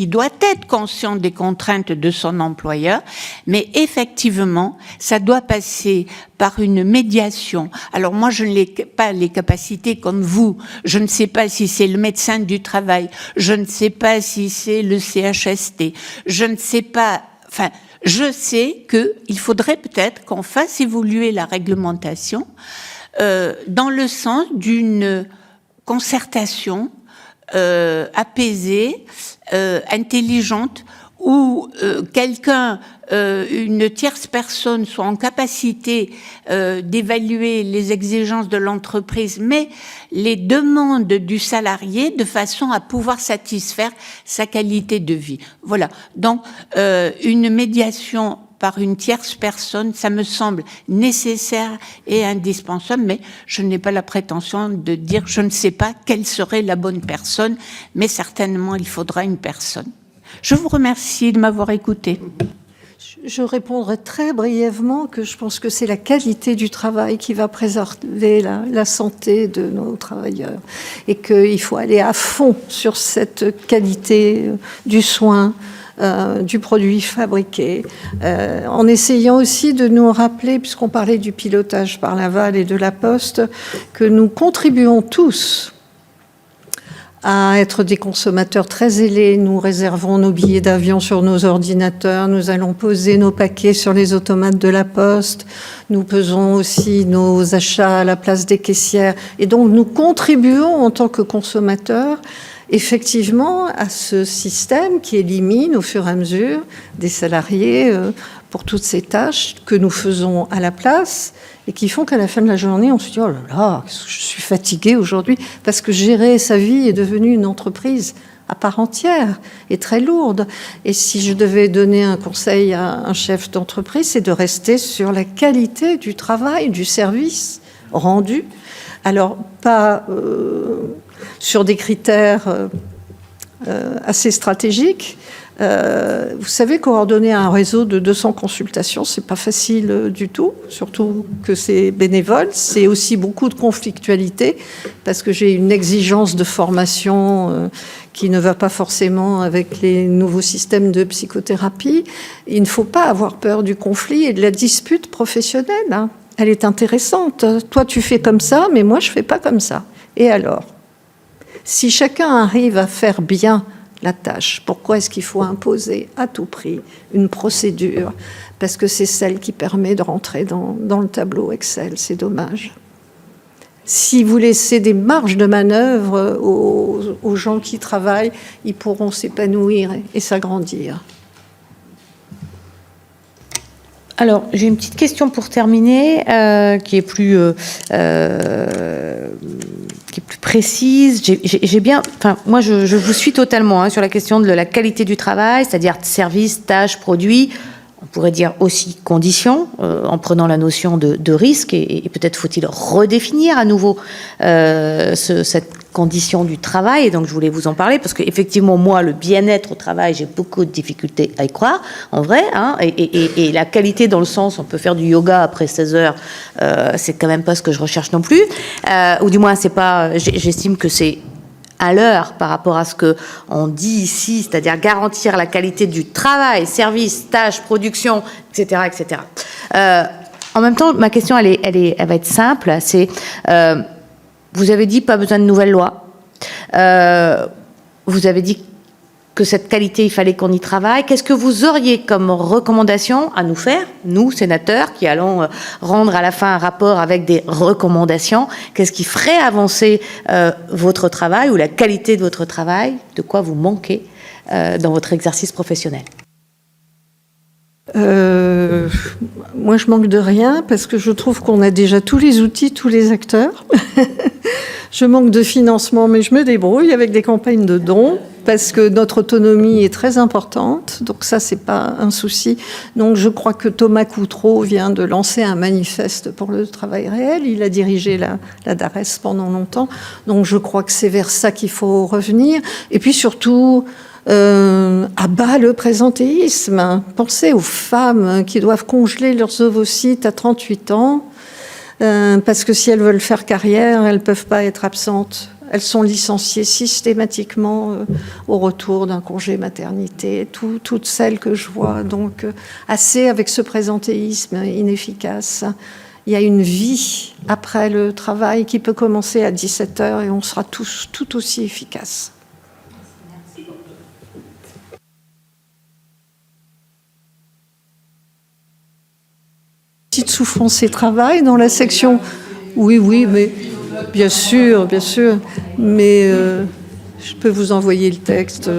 doit être conscient des contraintes de son employeur, mais effectivement, ça doit passer par une médiation. Alors moi, je n'ai pas les capacités comme vous. Je ne sais pas si c'est le médecin du travail. Je ne sais pas si c'est le CHST. Je ne sais pas. Enfin, je sais qu'il faudrait peut-être qu'on fasse évoluer la réglementation dans le sens d'une concertation apaisée, intelligente, où une tierce personne soit en capacité d'évaluer les exigences de l'entreprise, mais les demandes du salarié de façon à pouvoir satisfaire sa qualité de vie. Voilà. Donc, une médiation par une tierce personne, ça me semble nécessaire et indispensable, mais je n'ai pas la prétention de dire je ne sais pas quelle serait la bonne personne, mais certainement il faudra une personne. Je vous remercie de m'avoir écouté. Je répondrai très brièvement que je pense que c'est la qualité du travail qui va préserver la santé de nos travailleurs et qu'il faut aller à fond sur cette qualité du soin, du produit fabriqué, en essayant aussi de nous rappeler, puisqu'on parlait du pilotage par Laval et de la Poste, que nous contribuons tous à être des consommateurs très zélés. Nous réservons nos billets d'avion sur nos ordinateurs, nous allons poser nos paquets sur les automates de la Poste, nous pesons aussi nos achats à la place des caissières, et donc nous contribuons en tant que consommateurs effectivement à ce système qui élimine au fur et à mesure des salariés pour toutes ces tâches que nous faisons à la place et qui font qu'à la fin de la journée, on se dit « Oh là là, je suis fatiguée aujourd'hui » parce que gérer sa vie est devenu une entreprise à part entière et très lourde. Et si je devais donner un conseil à un chef d'entreprise, c'est de rester sur la qualité du travail, du service rendu. Alors, pas sur des critères assez stratégiques. Vous savez, coordonner un réseau de 200 consultations, c'est pas facile du tout, surtout que c'est bénévole. C'est aussi beaucoup de conflictualité, parce que j'ai une exigence de formation qui ne va pas forcément avec les nouveaux systèmes de psychothérapie. Il ne faut pas avoir peur du conflit et de la dispute professionnelle, hein. Elle est intéressante. Toi, tu fais comme ça, mais moi, je fais pas comme ça. Et alors ? Si chacun arrive à faire bien la tâche, pourquoi est-ce qu'il faut imposer à tout prix une procédure ? Parce que c'est celle qui permet de rentrer dans le tableau Excel. C'est dommage. Si vous laissez des marges de manœuvre aux gens qui travaillent, ils pourront s'épanouir et s'agrandir. Alors, j'ai une petite question pour terminer, qui est plus précise. J'ai bien, enfin, moi, je vous suis totalement sur la question de la qualité du travail, c'est-à-dire services, tâches, produits. On pourrait dire aussi conditions, en prenant la notion de risque, et peut-être faut-il redéfinir à nouveau cette condition du travail. Et donc, je voulais vous en parler, parce qu'effectivement, moi, le bien-être au travail, j'ai beaucoup de difficultés à y croire, en vrai, hein, et la qualité dans le sens, on peut faire du yoga après 16 heures, c'est quand même pas ce que je recherche non plus, ou du moins, c'est pas, j'estime que c'est à l'heure par rapport à ce que on dit ici, c'est-à-dire garantir la qualité du travail, service, tâches, production, etc., etc. En même temps, ma question, elle va être simple. C'est, vous avez dit pas besoin de nouvelles lois. Vous avez dit que cette qualité, il fallait qu'on y travaille. Qu'est-ce que vous auriez comme recommandation à nous faire, nous, sénateurs, qui allons rendre à la fin un rapport avec des recommandations? Qu'est-ce qui ferait avancer votre travail ou la qualité de votre travail? De quoi vous manquez dans votre exercice professionnel? Moi, je manque de rien parce que je trouve qu'on a déjà tous les outils, tous les acteurs. Je manque de financement, mais je me débrouille avec des campagnes de dons parce que notre autonomie est très importante. Donc ça, c'est pas un souci. Donc je crois que Thomas Coutreau vient de lancer un manifeste pour le travail réel. Il a dirigé la DARES pendant longtemps. Donc je crois que c'est vers ça qu'il faut revenir. Et puis surtout, à bas le présentéisme. Pensez aux femmes qui doivent congeler leurs ovocytes à 38 ans. Parce que si elles veulent faire carrière, elles ne peuvent pas être absentes. Elles sont licenciées systématiquement au retour d'un congé maternité, toutes celles que je vois. Donc, assez avec ce présentéisme inefficace. Il y a une vie après le travail qui peut commencer à 17h et on sera tous tout aussi efficaces. Petite souffrance et travail dans la section. Oui, mais bien sûr, mais je peux vous envoyer le texte.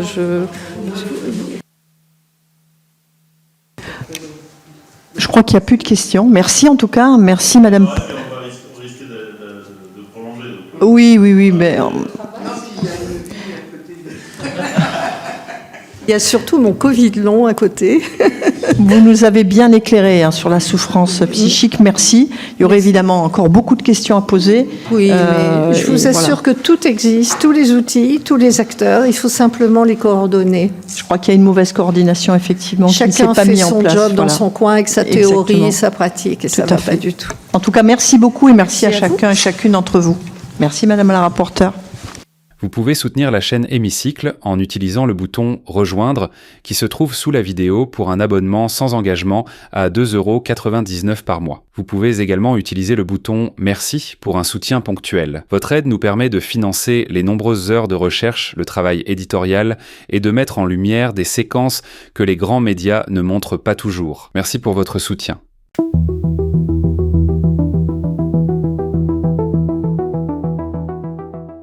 Je crois qu'il n'y a plus de questions. Merci en tout cas, merci Madame. On risque de prolonger. Oui, mais il y a surtout mon Covid long à côté. vous nous avez bien éclairé sur la souffrance psychique, merci. Il y aurait évidemment encore beaucoup de questions à poser. Oui, mais je vous assure que tout existe, tous les outils, tous les acteurs, il faut simplement les coordonner. Je crois qu'il y a une mauvaise coordination, effectivement, qui ne s'est pas mise en place. Chacun fait son job dans son coin avec sa théorie et sa pratique, et ça ne va pas du tout. En tout cas, merci beaucoup et merci à chacun et chacune d'entre vous. Merci Madame la rapporteure. Vous pouvez soutenir la chaîne Hémicycle en utilisant le bouton « Rejoindre » qui se trouve sous la vidéo pour un abonnement sans engagement à 2,99 € par mois. Vous pouvez également utiliser le bouton « Merci » pour un soutien ponctuel. Votre aide nous permet de financer les nombreuses heures de recherche, le travail éditorial et de mettre en lumière des séquences que les grands médias ne montrent pas toujours. Merci pour votre soutien.